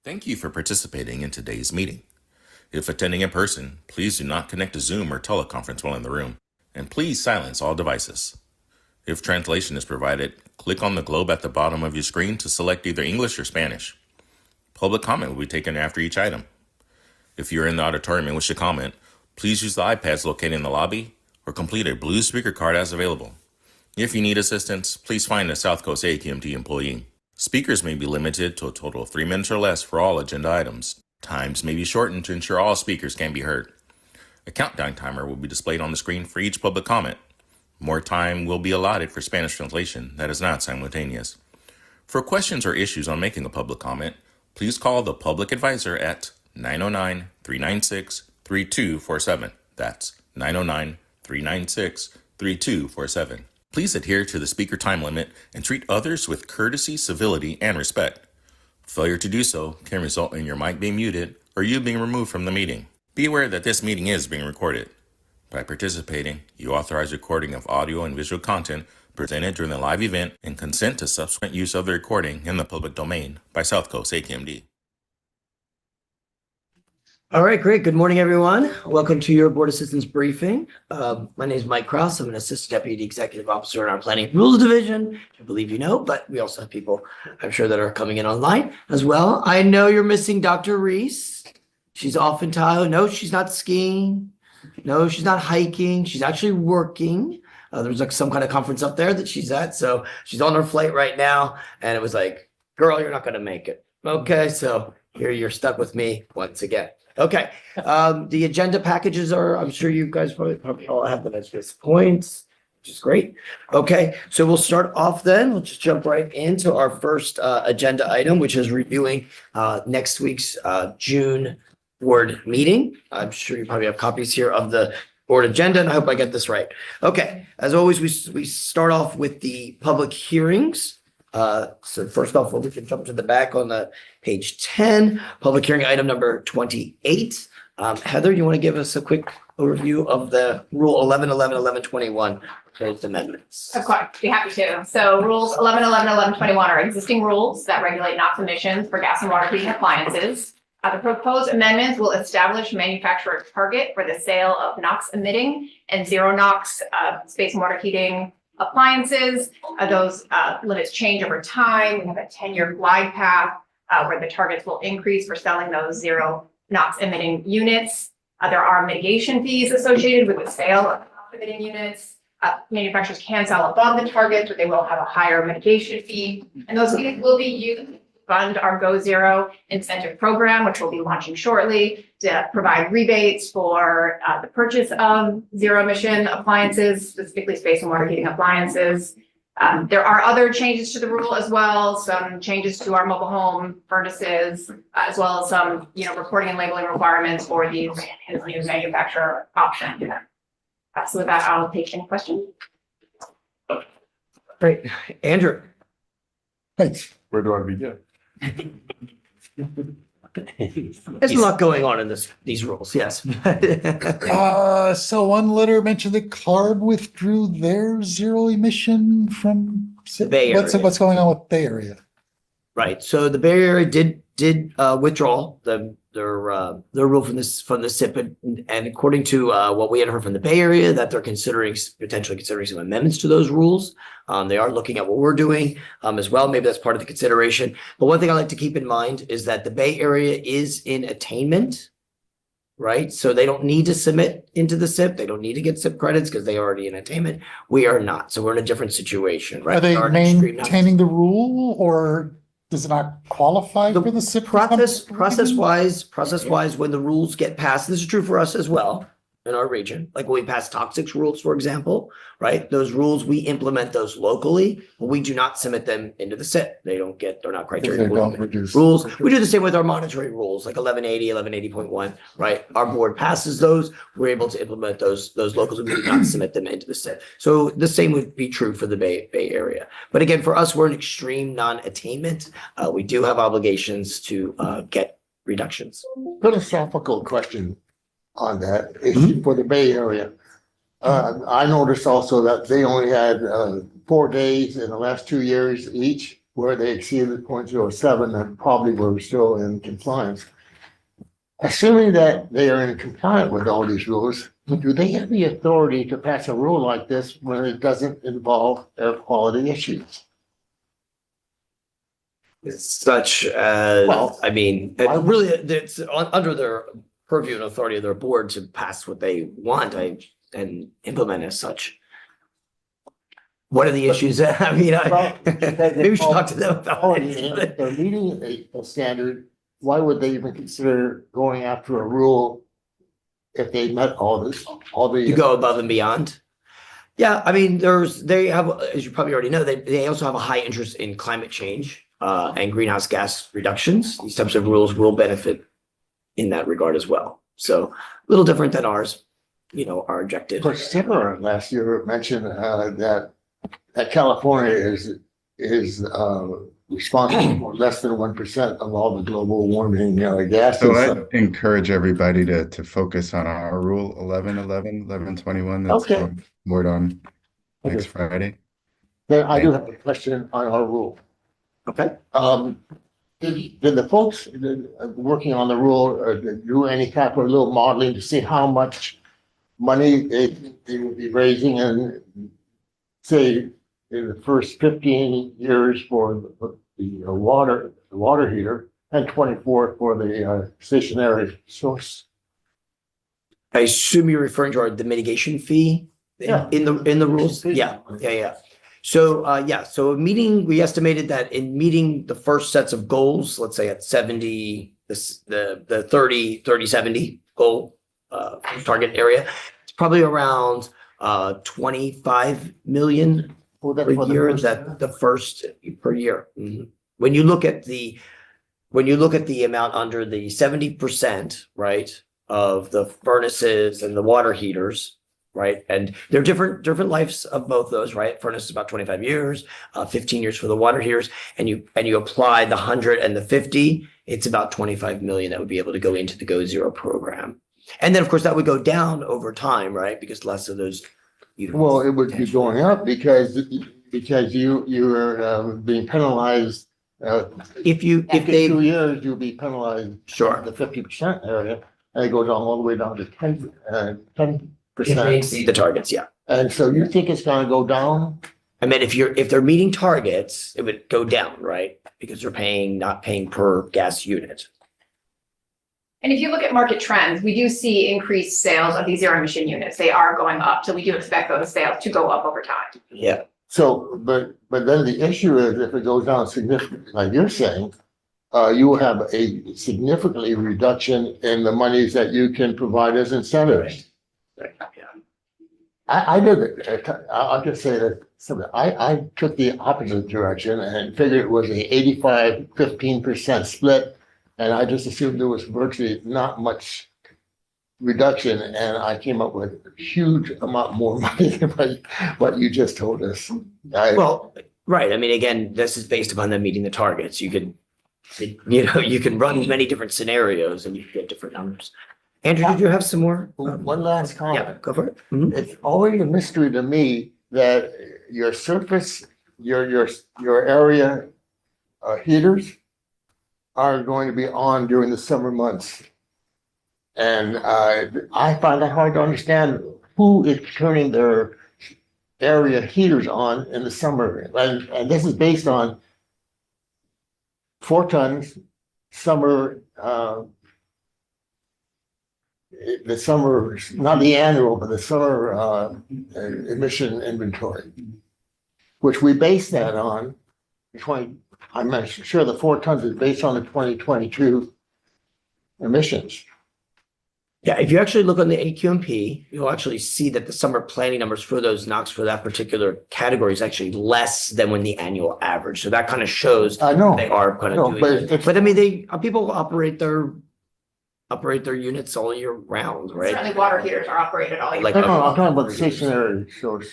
Thank you for participating in today's meeting. If attending in person, please do not connect to Zoom or teleconference while in the room, and please silence all devices. If translation is provided, click on the globe at the bottom of your screen to select either English or Spanish. Public comment will be taken after each item. If you're in the auditorium and wish to comment, please use the iPads located in the lobby or complete a blue speaker card as available. If you need assistance, please find a South Coast AQMD employee. Speakers may be limited to a total of 3 minutes or less for all agenda items. Times may be shortened to ensure all speakers can be heard. A countdown timer will be displayed on the screen for each public comment. More time will be allotted for Spanish translation that is not simultaneous. For questions or issues on making a public comment, please call the public advisor at 909-396-3247. That's 909-396-3247. Please adhere to the speaker time limit and treat others with courtesy, civility, and respect. Failure to do so can result in your mic being muted or you being removed from the meeting. Be aware that this meeting is being recorded. By participating, you authorize recording of audio and visual content presented during the live event and consent to subsequent use of the recording in the public domain by South Coast AQMD. All right, great. Good morning, everyone. Welcome to your board assistance briefing. My name is Mike Krause. I'm an assistant deputy executive officer in our planning and rules division. I believe you know, but we also have people I'm sure that are coming in online as well. I know you're missing Dr. Reese. She's off in Tahoe. No, she's not skiing. No, she's not hiking. She's actually working. There's like some kind of conference up there that she's at. So she's on her flight right now. And it was like, girl, you're not going to make it. Okay, so here you're stuck with me once again. Okay, the agenda packages are, I'm sure you guys probably all have them as this points, which is great. Okay, so we'll start off then. We'll just jump right into our first agenda item, which is reviewing next week's June board meeting. I'm sure you probably have copies here of the board agenda, and I hope I get this right. Okay, as always, we start off with the public hearings. So first off, we can jump to the back on the page 10, public hearing item number 28. Heather, you want to give us a quick overview of the rule 11-11-11-21 proposed amendments? Of course, be happy to. So rules 11-11-11-21 are existing rules that regulate NOx emissions for gas and water heating appliances. The proposed amendments will establish manufacturer target for the sale of NOx emitting and zero NOx space and water heating appliances. Those limits change over time. We have a 10-year glide path where the targets will increase for selling those zero NOx emitting units. There are mitigation fees associated with the sale of NOx emitting units. Manufacturers can sell above the target, but they will have a higher mitigation fee. And those fees will be used to fund our Go Zero incentive program, which will be launching shortly, to provide rebates for the purchase of zero emission appliances, specifically space and water heating appliances. There are other changes to the rule as well, some changes to our mobile home furnaces, as well as some, reporting and labeling requirements for these new manufacturer option. So with that, I'll take any questions. Great. Andrew. Thanks. Where do I begin? There's a lot going on in these rules, yes. So one letter mentioned that CARB withdrew their zero emission from The Bay Area. What's going on with Bay Area? Right. So the Bay Area did withdraw their rule from the SIP, and according to what we had heard from the Bay Area, that they're potentially considering some amendments to those rules. They are looking at what we're doing as well. Maybe that's part of the consideration. But one thing I like to keep in mind is that the Bay Area is in attainment, right? So they don't need to submit into the SIP. They don't need to get SIP credits because they are already in attainment. We are not. So we're in a different situation, right? Are they maintaining the rule, or does it not qualify for the SIP? Process-wise, when the rules get passed, this is true for us as well in our region, like when we pass toxics rules, for example, right? Those rules, we implement those locally, but we do not submit them into the SIP. They're not criteria rules. We do the same with our monitoring rules, like 1180, 1180.1, right? Our board passes those. We're able to implement those locals, and we do not submit them into the SIP. So the same would be true for the Bay Area. But again, for us, we're an extreme non-attainment. We do have obligations to get reductions. Philosophical question on that issue for the Bay Area. I noticed also that they only had 4 days in the last 2 years each where they exceeded 0.07 and probably were still in compliance. Assuming that they are in compliance with all these rules, do they have the authority to pass a rule like this when it doesn't involve air quality issues? Such as, Well, I mean, I- really, it's under their purview and authority of their board to pass what they want, and implement as such. What are the issues? I mean, Well, maybe we should talk to them about quality, it. if they're meeting a standard, why would they even consider going after a rule if they met all To the? go above and beyond. Yeah, I mean, they have, as you probably already know, they also have a high interest in climate change and greenhouse gas reductions. These types of rules will benefit in that regard as well. So a little different than ours, our objective. Of course, Timmer last year mentioned that California is responsible for less than 1% of all the global warming gases. So I encourage everybody to focus on our rule 1121 that's Okay. going forward on next Okay. Friday. Then I do have a question on our rule. Okay. Did the folks working on the rule do any type of little modeling to see how much money they would be raising and say in the first 15 years for the water heater and 24 for the stationary source? I assume you're referring to the mitigation fee Yeah. in the rules? Yeah. So, we estimated that in meeting the first sets of goals, let's say at 70, the 30-70 goal, target area, it's probably around 25 million Well, that's per for the year, first- that the first per year. Mhm. When you look at the amount under the 70%, right, of the furnaces and the water heaters, right? And there are different lives of both those, right? Furnace is about 25 years, 15 years for the water heaters, and you apply the 100 and the 50, it's about 25 million that would be able to go into the Go Zero program. And then, of course, that would go down over time, right? Because less of those. Well, it would be going up because you're being penalized. If After they, 2 years, you'll be penalized. Sure. The 50% area, and it goes on all the way down to 10%. if they exceed the targets, yeah. And so you think it's gonna go down? I mean, if they're meeting targets, it would go down, right? Because they're not paying per gas unit. And if you look at market trends, we do see increased sales of these zero emission units. They are going up. So we do expect those sales to go up over time. Yeah. So, but then the issue is if it goes down significantly, like you're saying, you will have a significantly reduction in the monies that you can provide as incentives. Right, yeah. I did it. I'll just say that I took the opposite direction and figured it was a 85-15% split. And I just assumed there was virtually not much reduction, and I came up with a huge amount more money than what you just told us. Well, right. I mean, again, this is based upon them meeting the targets. You can run many different scenarios and you get different numbers. Andrew, did you have some more? One last Yeah, comment. go for it. Mhm. It's always a mystery to me that your surface, your area heaters are going to be on during the summer months. And I find that hard to understand who is turning their area heaters on in the summer. And this is based on 4 tons summer, the summer, not the annual, but the summer emission inventory, which we base that on I'm sure the 4 tons is based on the 2022 emissions. Yeah, if you actually look on the AQMD, you'll actually see that the summer planning numbers for those NOx for that particular category is actually less than when the annual average. So that kind of shows I know. they are kind No, of but doing it. it's- But I mean, people operate their units all year round, right? Certainly water heaters are operated all year. Like- No, I'm talking about the stationary source.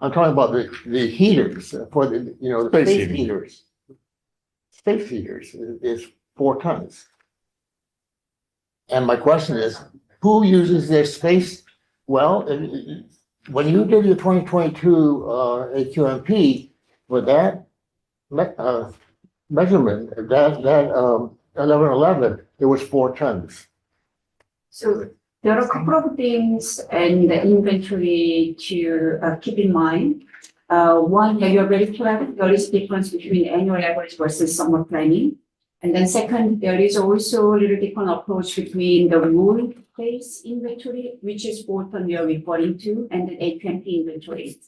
I'm talking about the heaters for the Space space heating. heaters. Space heaters is 4 tons. And my question is, who uses their space? Well, when you did your 2022 AQMP, for that measurement, that 1111, it was 4 tons. So there are a couple of things in the inventory to keep in mind. One, yeah, you're very correct. There is difference between annual average versus summer planning. And then second, there is also a little different approach between the rule-based inventory, which is both on you're referring to, and the AQMD inventory.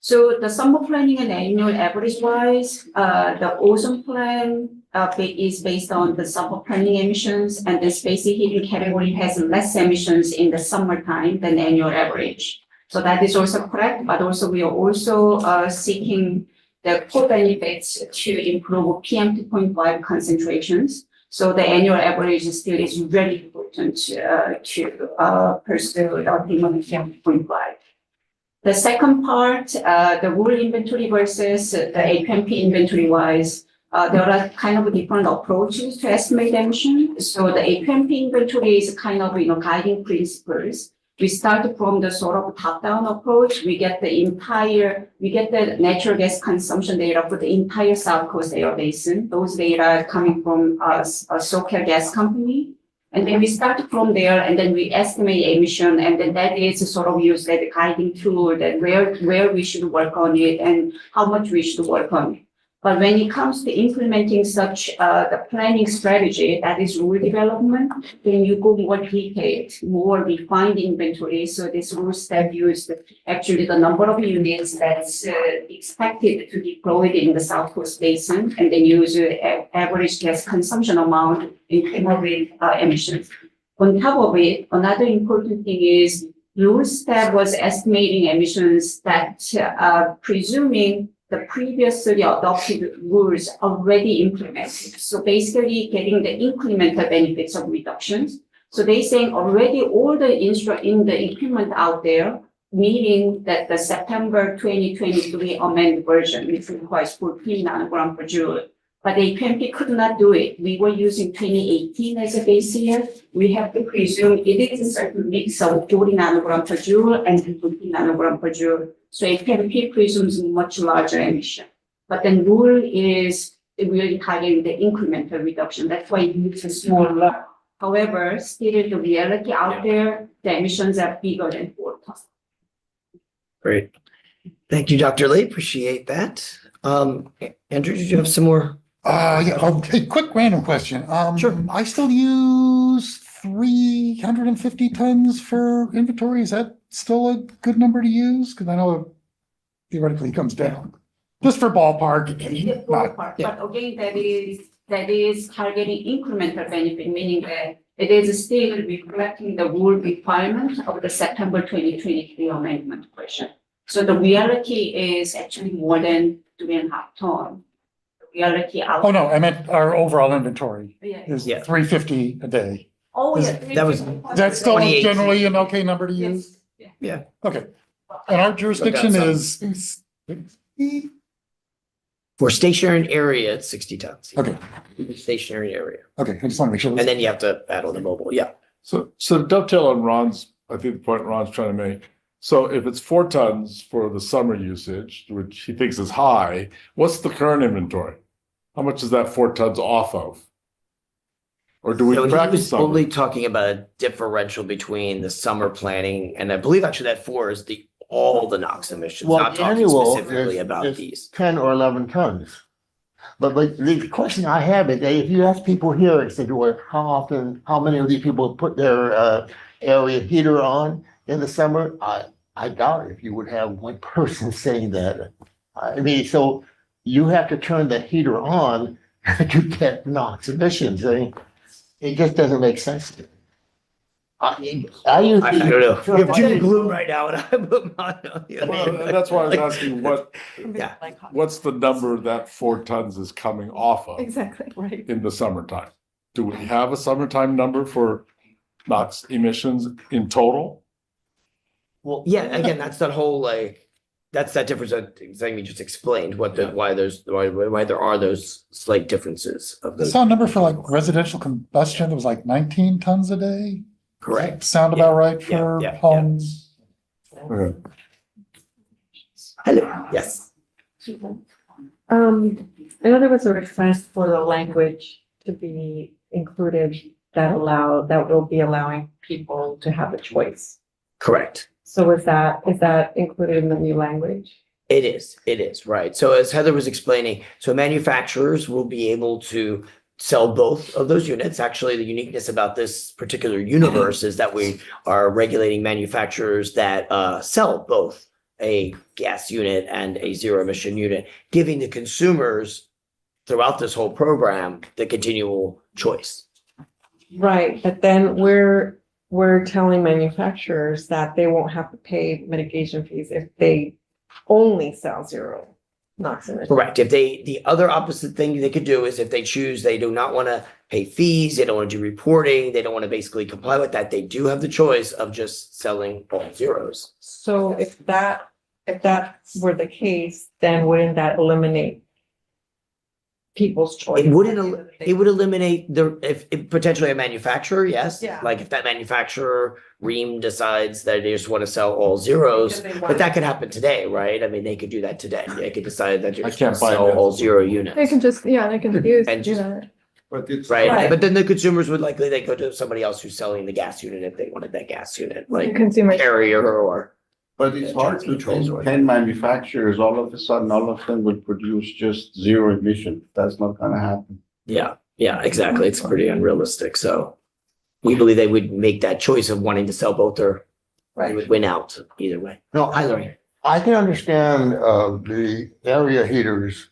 So the summer planning and annual average wise, the ozone plan is based on the summer planning emissions, and the space heating category has less emissions in the summertime than annual average. So that is also correct, but also we are also seeking the co-benefits to improve PM 2.5 concentrations. So the annual average still is very important to pursue the optimum PM 2.5. The second part, the rural inventory versus the AQMP inventory wise, there are kind of different approaches to estimate emission. So the AQMP inventory is kind of, guiding principles. We start from the sort of top-down approach. We get the natural gas consumption data for the entire South Coast Air Basin. Those data are coming from a SoCal gas company. And then we start from there, and then we estimate emission, and then that is sort of used as a guiding tool that where we should work on it and how much we should work on it. But when it comes to implementing such the planning strategy, that is rule development, then you go more detailed, more refined inventory. So this rule step used actually the number of units that's expected to be deployed in the South Coast Basin, and then use average gas consumption amount in terms with emissions. On top of it, another important thing is rule step was estimating emissions that presuming the previously adopted rules already implemented. So basically getting the incremental benefits of reductions. So they saying already all the in the equipment out there, meaning that the September 2023 amended version, which requires 14 nanogram per joule, but the AQMP could not do it. We were using 2018 as a base year. We have to presume it is a certain mix of 40 nanogram per joule and 15 nanogram per joule. So AQMP presumes much larger emission. But then rule is really targeting the incremental reduction. That's why it needs a smaller. However, still the reality out there, the emissions are bigger than 4 tons. Great. Thank you, Dr. Lee. Appreciate that. Andrew, did you have some more? A quick random question. Sure. I still use 350 tons for inventory. Is that still a good number to use? Because I know it theoretically comes down. Just for ballpark. But again, that is targeting incremental benefit, meaning that it is still reflecting the rule requirement of the September 2023 amendment version. So the reality is actually more than 3.5 tons. The reality out. Oh, no, I meant our overall inventory Yeah. is Yeah. 350 a day. Oh, Is- yeah. that was- That's still 2018. generally an okay number to use? Yes. Yeah. Okay. And our jurisdiction some. is, For stationary area, it's 60 tons. okay, Stationary area. okay, I just want to make sure. And then you have to add on the mobile. Yeah. So to dovetail on Ron's, I think the point Ron's trying to make. So if it's 4 tons for the summer usage, which he thinks is high, what's the current inventory? How much is that 4 tons off of? Or do we So he track was summer? only talking about a differential between the summer planning, and I believe actually that 4 is all the NOx emissions, Well, not talking annual specifically is- about is these. 10 or 11 tons. But the question I have is that if you ask people here, and said, well, how many of these people put their area heater on in the summer? I doubt if you would have one person saying that. I mean, so you have to turn the heater on to get NOx emissions. I mean, it just doesn't make sense to me. I use. I don't know. We have doom and gloom right now, and I put mine on the other Well, end. that's why I was asking Yeah. what's the number that 4 tons is coming off of Exactly, right. in the summertime? Do we have a summertime number for NOx emissions in total? Well, yeah, again, that's that whole that's that difference that Zangmi just explained, why there are those slight differences of I those. saw a number for like residential combustion that was like 19 tons a day. Correct. Sound about right for yeah. homes? Okay. Hello, yes. I know there was a request for the language to be included that will be allowing people to have a choice. Correct. So is that included in the new language? It is, right. So as Heather was explaining, so manufacturers will be able to sell both of those units. Actually, the uniqueness about this particular universe is that we are regulating manufacturers that sell both a gas unit and a zero emission unit, giving the consumers throughout this whole program the continual choice. Right, but then we're telling manufacturers that they won't have to pay mitigation fees if they only sell zero NOx emissions. Correct. If the other opposite thing they could do is if they choose, they do not want to pay fees, they don't want to do reporting, they don't want to basically comply with that, they do have the choice of just selling all zeros. So if that were the case, then wouldn't that eliminate people's choice? It wouldn't, it would eliminate if potentially a manufacturer, yes. Yeah. Like if that manufacturer, Ream, decides that they just want to sell all zeros, but that could happen today, right? I mean, they could do that today. They could decide that they're I just going to can't buy sell that. all zero units. They can just, yeah, they can use, And do just- that. But it's. Right, Right. but then the consumers would likely, they go to somebody else who's selling the gas unit if they wanted that gas unit, like Consumers. Carrier or. But it's hard to Controls or- think 10 manufacturers, all of a sudden, all of them would produce just zero emission. That's not gonna happen. Yeah, exactly. It's pretty unrealistic. So we believe they would make that choice of wanting to sell both or they would win out either way. No, hi, Larry. I can understand the area heaters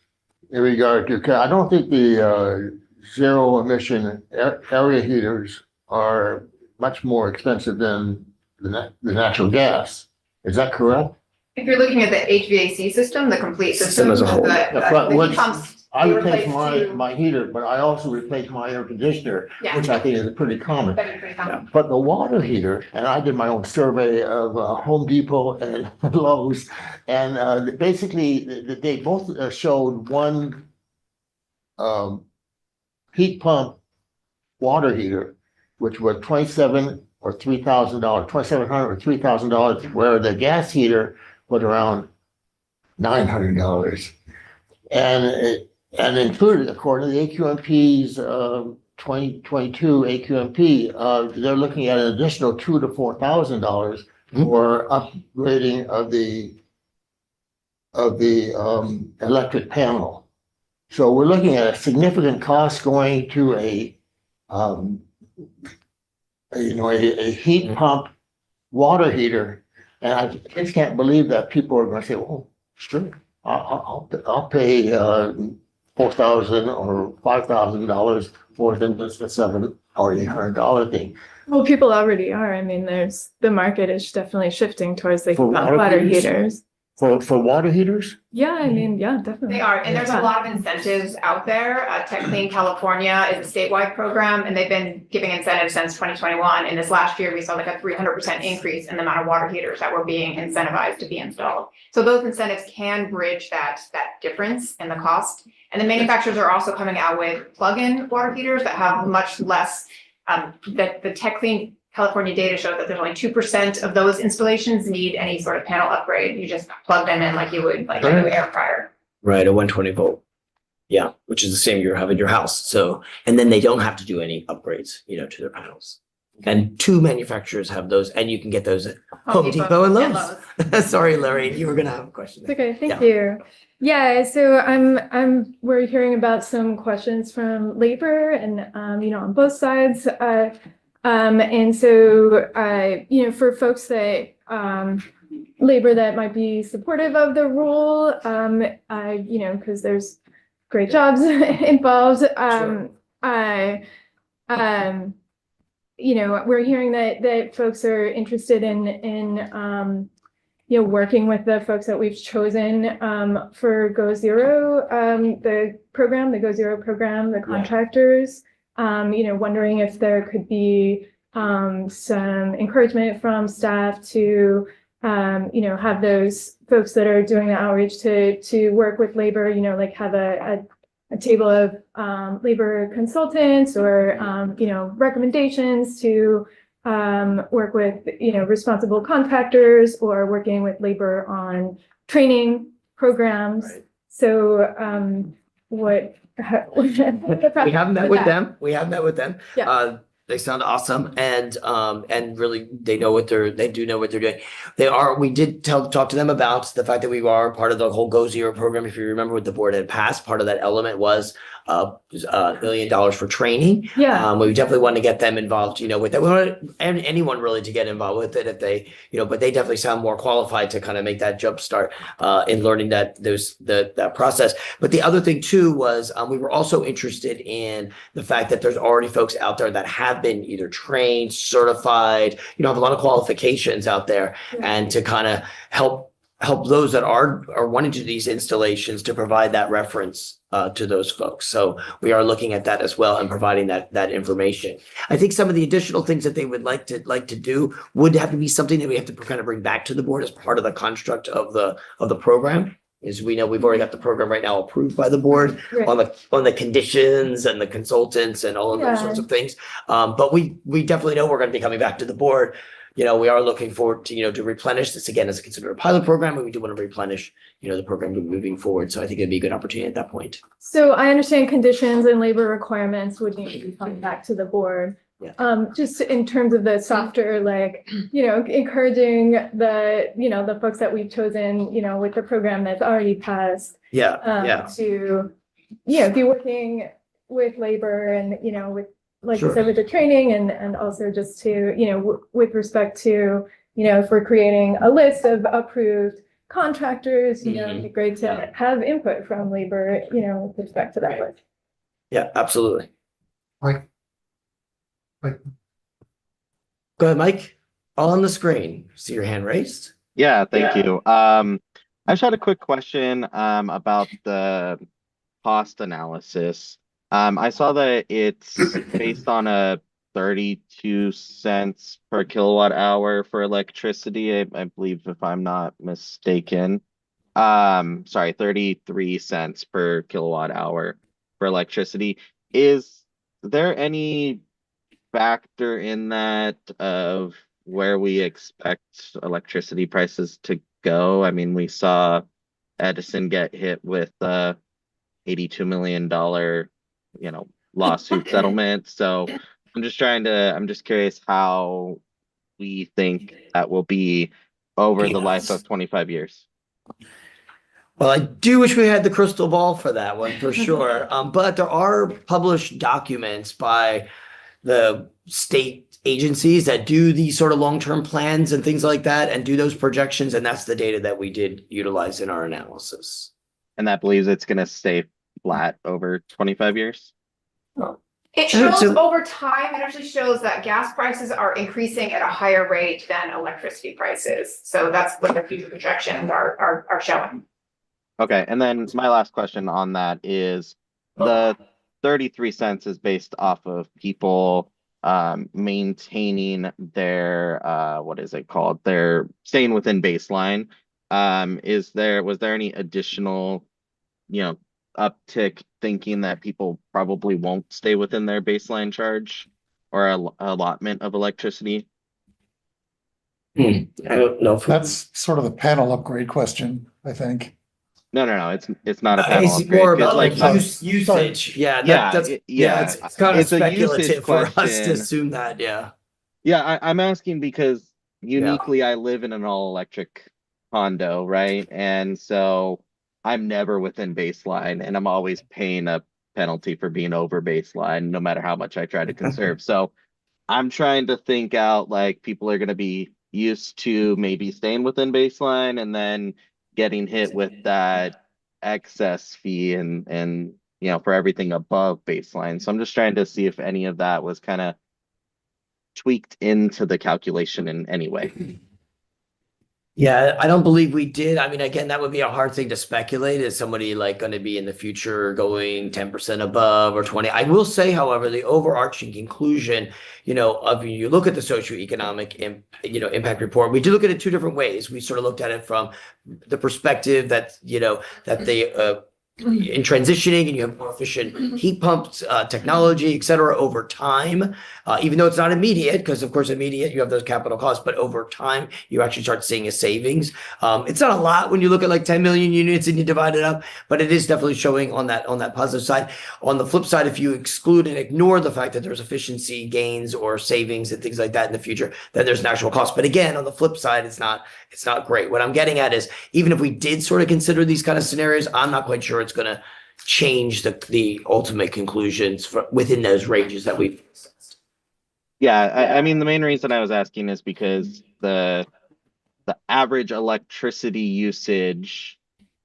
in regard to, I don't think the zero emission area heaters are much more expensive than the natural gas. Is that correct? If you're looking at the HVAC system, the complete System system, as a whole. But the what- heat pumps, I they replace replace my heater, but I also replace my air conditioner, yeah, which I think is pretty common. that'd be pretty common. But the water heater, and I did my own survey of Home Depot and Lowe's, and basically they both showed one heat pump water heater, which was $2,700 or $3,000, where the gas heater was around $900. And included, according to the AQMP's 2022 AQMP, they're looking at an additional $2,000 to $4,000 for upgrading of the electric panel. So we're looking at a significant cost going to a heat pump water heater. And I just can't believe that people are going to say, well, sure, I'll pay $4,000 or $5,000 more than just a $700 or $800 thing. Well, people already are. I mean, the market is definitely shifting towards like For water water heaters? heaters. For water heaters? Yeah, I mean, yeah, definitely. They are, and there's a Yeah. lot of incentives out there. Tech Clean California is a statewide program, and they've been giving incentives since 2021. And this last year, we saw like a 300% increase in the amount of water heaters that were being incentivized to be installed. So those incentives can bridge that difference in the cost. And the manufacturers are also coming out with plug-in water heaters that have much less, that the Tech Clean California data shows that there's only 2% of those installations need any sort of panel upgrade. You just plug them in like you would like a new air fryer. Right, a 120 volt. Yeah, which is the same you have in your house. So, and then they don't have to do any upgrades, to their panels. And two manufacturers have those, and you can get those at Home Depot and Lowe's. Sorry, Larry, you were gonna have a question. It's okay, thank Yeah. you. Yeah, so we're hearing about some questions from labor and, on both sides. And so, for folks that, labor that might be supportive of the rule, because there's great jobs involved. We're hearing that folks are interested in working with the folks that we've chosen for Go Zero, the Go Zero program, the contractors. Wondering if there could be some encouragement from staff to have those folks that are doing the outreach to work with labor, like have a table of labor consultants or recommendations to work with responsible contractors or working with labor on training programs. Right. So, what? We have met with them. We have met with them. Yeah. They sound awesome and really they do know what they're doing. We did talk to them about the fact that we are part of the whole Go Zero program. If you remember what the board had passed, part of that element was $1 million for training. Yeah. We definitely want to get them involved, with that. We want anyone really to get involved with it if they, but they definitely sound more qualified to kind of make that jump start in learning that process. But the other thing too was we were also interested in the fact that there's already folks out there that have been either trained, certified, have a lot of qualifications out there, and to kind of help those that are wanting to do these installations to provide that reference to those folks. So we are looking at that as well and providing that information. I think some of the additional things that they would like to do would have to be something that we have to kind of bring back to the board as part of the construct of the program. As we know, we've already got the program right now approved by the board Right. on the conditions and the consultants and all of those sorts of things. But we definitely know we're going to be coming back to the board. We are looking forward to replenish this again as considered a pilot program, and we do want to replenish, the program moving forward. So I think it'd be a good opportunity at that point. So I understand conditions and labor requirements would need to be coming back to the board. Yeah. Just in terms of the softer, encouraging the folks that we've chosen, with the program that's already passed. To, be working with labor and, with, like you said, with the training and also just to, with respect to, if we're creating a list of approved contractors, it'd be great to have input from labor, with respect to that list. Yeah, absolutely. Right. Go ahead, Mike. All on the screen. See your hand raised? Yeah, thank you. I just had a quick question about the cost analysis. I saw that it's based on a 32 cents per kilowatt hour for electricity, I believe, if I'm not mistaken. Sorry, 33 cents per kilowatt hour for electricity. Is there any factor in that of where we expect electricity prices to go? I mean, we saw Edison get hit with $82 million, lawsuit settlement. So I'm just curious how we think that will be over the life of 25 years. Well, I do wish we had the crystal ball for that one for sure. But there are published documents by the state agencies that do these sort of long-term plans and things like that and do those projections. And that's the data that we did utilize in our analysis. And that believes it's going to stay flat over 25 years? It shows over time, it actually shows that gas prices are increasing at a higher rate than electricity prices. So that's what the future projections are showing. Okay, and then my last question on that is the 33 cents is based off of people maintaining their what is it called? They're staying within baseline. Was there any additional, uptick thinking that people probably won't stay within their baseline charge or allotment of electricity? I don't know if That's sort of the panel upgrade question, I think. No, it's not a panel it's upgrade. more 'Cause, about usage. Yeah, it's kind of It's a usage speculative for us to question. assume that. Yeah. Yeah, I'm asking because uniquely I live in an all-electric condo, right? And so I'm never within baseline and I'm always paying a penalty for being over baseline, no matter how much I try to conserve. So I'm trying to think out, like, people are going to be used to maybe staying within baseline and then getting hit with that excess fee and for everything above baseline. So I'm just trying to see if any of that was kind of tweaked into the calculation in any way. Yeah, I don't believe we did. I mean, again, that would be a hard thing to speculate. Is somebody like going to be in the future going 10% above or 20? I will say, however, the overarching conclusion, of you look at the socioeconomic impact report, we do look at it two different ways. We sort of looked at it from the perspective that, that the in transitioning and you have more efficient heat pumps, technology, et cetera, over time. Even though it's not immediate, because of course immediate, you have those capital costs, but over time, you actually start seeing a savings. It's not a lot when you look at like 10 million units and you divide it up, but it is definitely showing on that positive side. On the flip side, if you exclude and ignore the fact that there's efficiency gains or savings and things like that in the future, then there's an actual cost. But again, on the flip side, it's not great. What I'm getting at is even if we did sort of consider these kind of scenarios, I'm not quite sure it's going to change the ultimate conclusions within those ranges that we've discussed. Yeah, I mean, the main reason I was asking is because the average electricity usage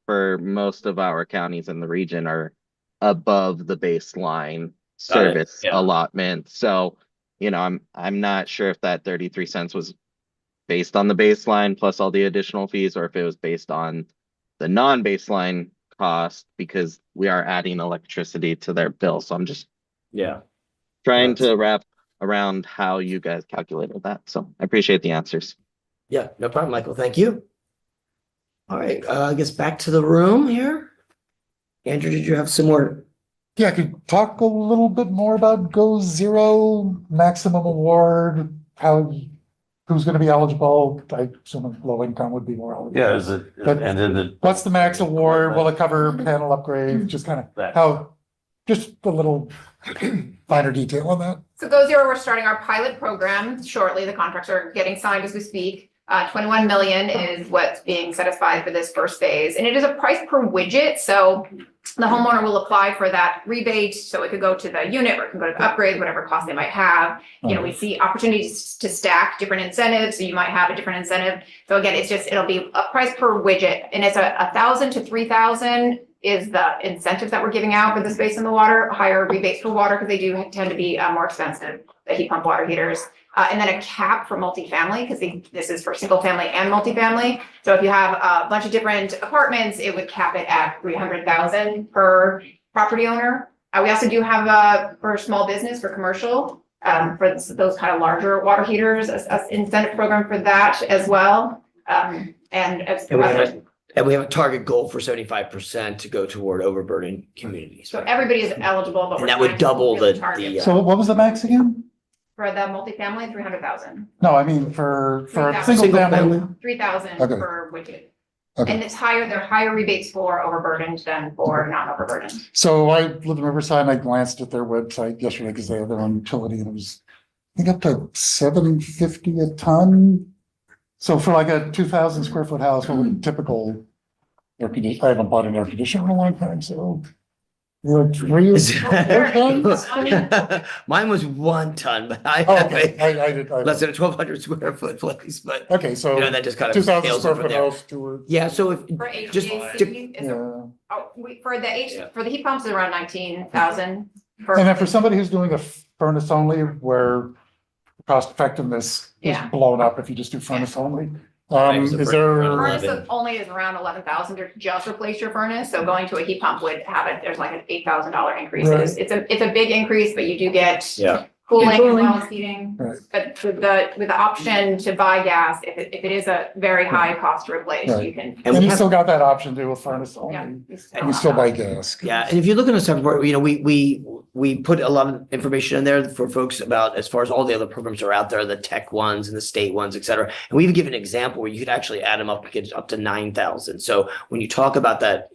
for most of our counties in the region are above the baseline service Yeah. allotment. So, I'm not sure if that 33 cents was based on the baseline plus all the additional fees, or if it was based on the non-baseline cost, because we are adding electricity to their bill. So I'm just trying to wrap around how you guys calculated that. So I appreciate the answers. Yeah, no problem, Michael. Thank you. All right, I guess back to the room here. Andrew, did you have some more? Yeah, I could talk a little bit more about Go Zero maximum award, who's going to be eligible. I assume low income would be more eligible. Yeah, is it, But and then what's the max award? Will it cover panel upgrade? Just kind of just a little finer detail on that. So Go Zero, we're starting our pilot program shortly. The contracts are getting signed as we speak. 21 million is what's being set aside for this first phase. And it is a price per widget. So the homeowner will apply for that rebate. So it could go to the unit or it can go to the upgrade, whatever cost they might have. We see opportunities to stack different incentives. So you might have a different incentive. So again, it'll be a price per widget, and it's 1,000 to 3,000 is the incentive that we're giving out for the space in the water, higher rebates for water, because they do tend to be more expensive, the heat pump water heaters. And then a cap for multifamily, because this is for single family and multifamily. So if you have a bunch of different apartments, it would cap it at 300,000 per property owner. We also do have for small business, for commercial, for those kind of larger water heaters, a incentive program for that as well. And we have a target goal for 75% to go toward overburdened communities. So everybody is eligible, but And that would double the So what was the max again? for the multifamily, 300,000. No, I mean for a 3,000. single family. 3,000 Okay. per widget. Okay. And they're higher rebates for overburdened than for non-overburdened. So I live in Riverside and I glanced at their website yesterday because they have their own utility and it was, I think, up to $750 a ton. So for like a 2,000 square foot house, what would a typical air conditioner? I haven't bought an air conditioner in a long time, so. Mine was 1 ton, but I Oh, have okay. I did. less than a 1,200 square foot place, but Okay, so that just kind of 2,000 scales square over foot there. house to. Yeah, so if For just HVAC, for the heat pumps is around 19,000. And then for somebody who's doing a furnace only, where cost effectiveness is Yeah. blown up if you just do furnace only. Furnace Is there? Furnace only is around 11,000 to just replace your furnace. So going to a heat pump would have there's like an $8,000 increase. Right. It's a big increase, but you do get cooling as well as heating. Right. But with the option to buy gas, if it is a very high cost to replace, Right. you can. And And we you have, still got that option to do a furnace only. Yeah. And you still buy gas. yeah, and if you look at the second part, we put a lot of information in there for folks about as far as all the other programs are out there, the tech ones and the state ones, et cetera. And we even give an example where you could actually add them up to get up to 9,000. So when you talk about that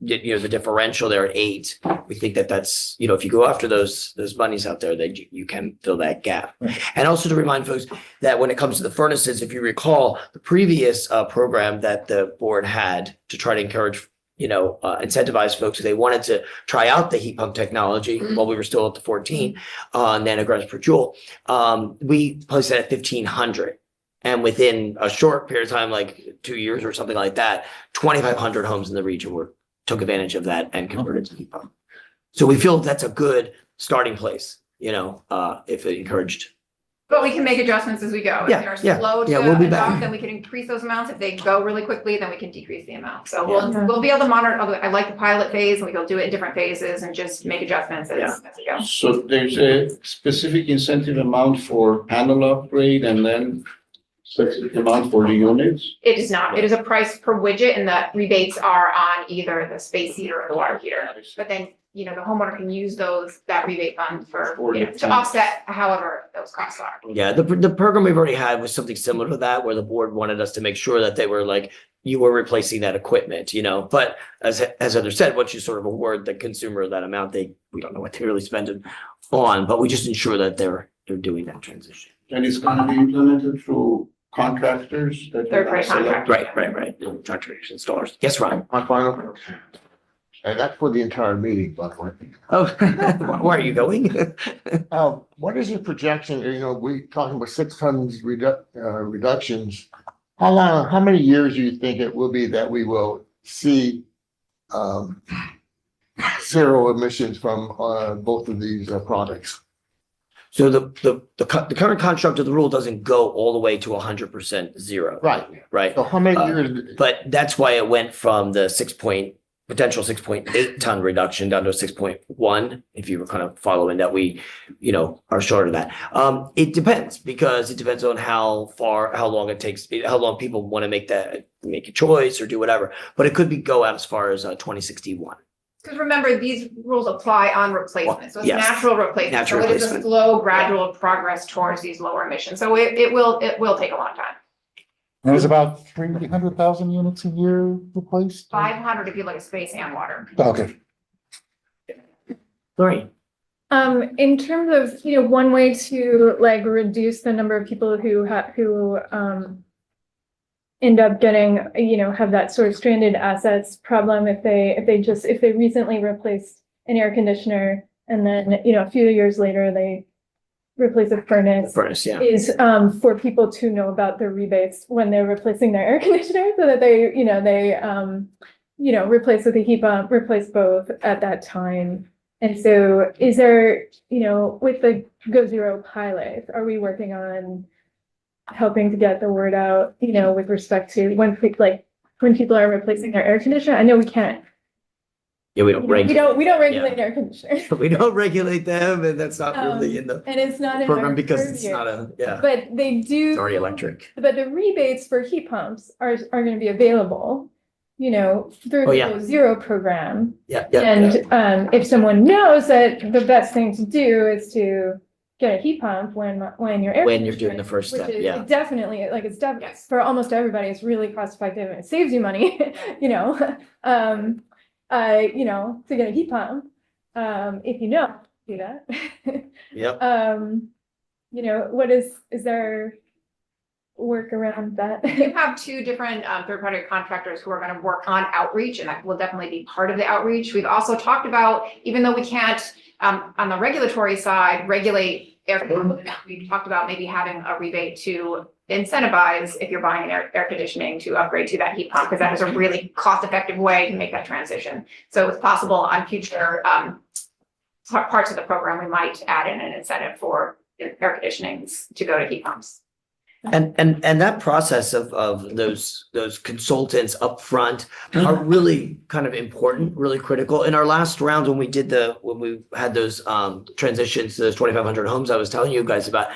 the differential there at 8, we think that's, if you go after those monies out there, that you can fill that gap. Right. And also to remind folks that when it comes to the furnaces, if you recall the previous program that the board had to try to encourage incentivize folks who they wanted to try out the heat pump technology while we were still at the 14 nanograms per joule. We placed it at 1,500. And within a short period of time, like 2 years or something like that, 2,500 homes in the region took advantage of that and converted to heat pump. So we feel that's a good starting place, if it encouraged. But we can make adjustments as we go. Yeah, If they're slow yeah, we'll be to back. adopt, then we can increase those amounts. If they go really quickly, then we can decrease the amount. So Yeah. we'll be able to monitor. I like the pilot phase, and we'll do it in different phases and just make adjustments as we go. So there's a specific incentive amount for panel upgrade and then $60 a month for the units? It is not. It is a price per widget and the rebates are on either the space heater or the water heater. But then, the homeowner can use that rebate fund to offset however those costs are. Yeah, the program we've already had was something similar to that, where the board wanted us to make sure that they were like, you were replacing that equipment, but as Heather said, once you sort of award the consumer that amount, we don't know what they really spend it on, but we just ensure that they're doing that transition. And it's gonna be implemented through contractors that. Third-party contractors. Right. Contractors, installers. Yes, Ron. My final question. And that's for the entire meeting, by the way. Oh, where are you going? What is your projection? We talking about 6 tons reductions. How many years do you think it will be that we will see zero emissions from both of these products? So the current construct of the rule doesn't go all the way to 100% zero. Right. So how many years? But that's why it went from the potential 6.8 ton reduction down to 6.1, if you were kind of following that we, are short of that. It depends, because it depends on how long it takes, how long people want to make a choice or do whatever. But it could go out as far as 2061. Because remember, these rules apply on replacement, so it's Yes. natural replacement. Natural So it is a replacement. slow, gradual progress towards these lower emissions. So it will take a long time. And it's about 300,000 units a year replaced? 500 if you look at space and water. Okay. Right. In terms of, one way to reduce the number of people who end up getting, have that sort of stranded assets problem if they recently replaced an air conditioner and then, a few years later they replace a furnace. Yeah. Is for people to know about the rebates when they're replacing their air conditioner, so that they replace with a heat pump, replace both at that time. And so is there, with the Go Zero pilot, are we working on helping to get the word out, with respect to when people are replacing their air conditioner? I know we can't. Yeah, we don't regulate. We don't regulate air conditioners. We don't regulate them, and that's not really in the And it's not in program our because it's purview. not But they do. it's already electric. But the rebates for heat pumps are going to be available, through the Go Zero program. Yeah. And if someone knows that the best thing to do is to get a heat pump when you're doing the first step, it definitely, it's definitely for almost everybody, it's really cost effective and it saves you money, to get a heat pump, if do that. Yep. What is there work around that? You have 2 different third-party contractors who are going to work on outreach, and that will definitely be part of the outreach. We've also talked about, even though we can't on the regulatory side regulate air conditioning, we've talked about maybe having a rebate to incentivize if you're buying an air conditioning to upgrade to that heat pump, because that is a really cost-effective way to make that transition. So it's possible on future parts of the program, we might add in an incentive for air conditionings to go to heat pumps. And that process of those consultants up front are really kind of important, really critical. In our last round, when we had those transitions to those 2,500 homes I was telling you guys about,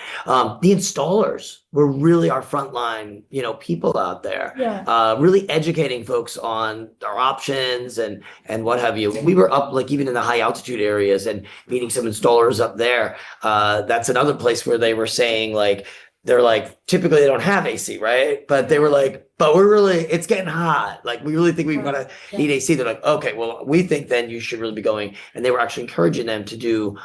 the installers were really our frontline, people out there. Yeah. Really educating folks on our options and what have you. We were up even in the high altitude areas and meeting some installers up there. That's another place where they were saying they're typically they don't have AC, right? But they were but it's getting hot. We really think we're gonna need AC. They're okay, well, we think then you should really be going. And they were actually encouraging them to do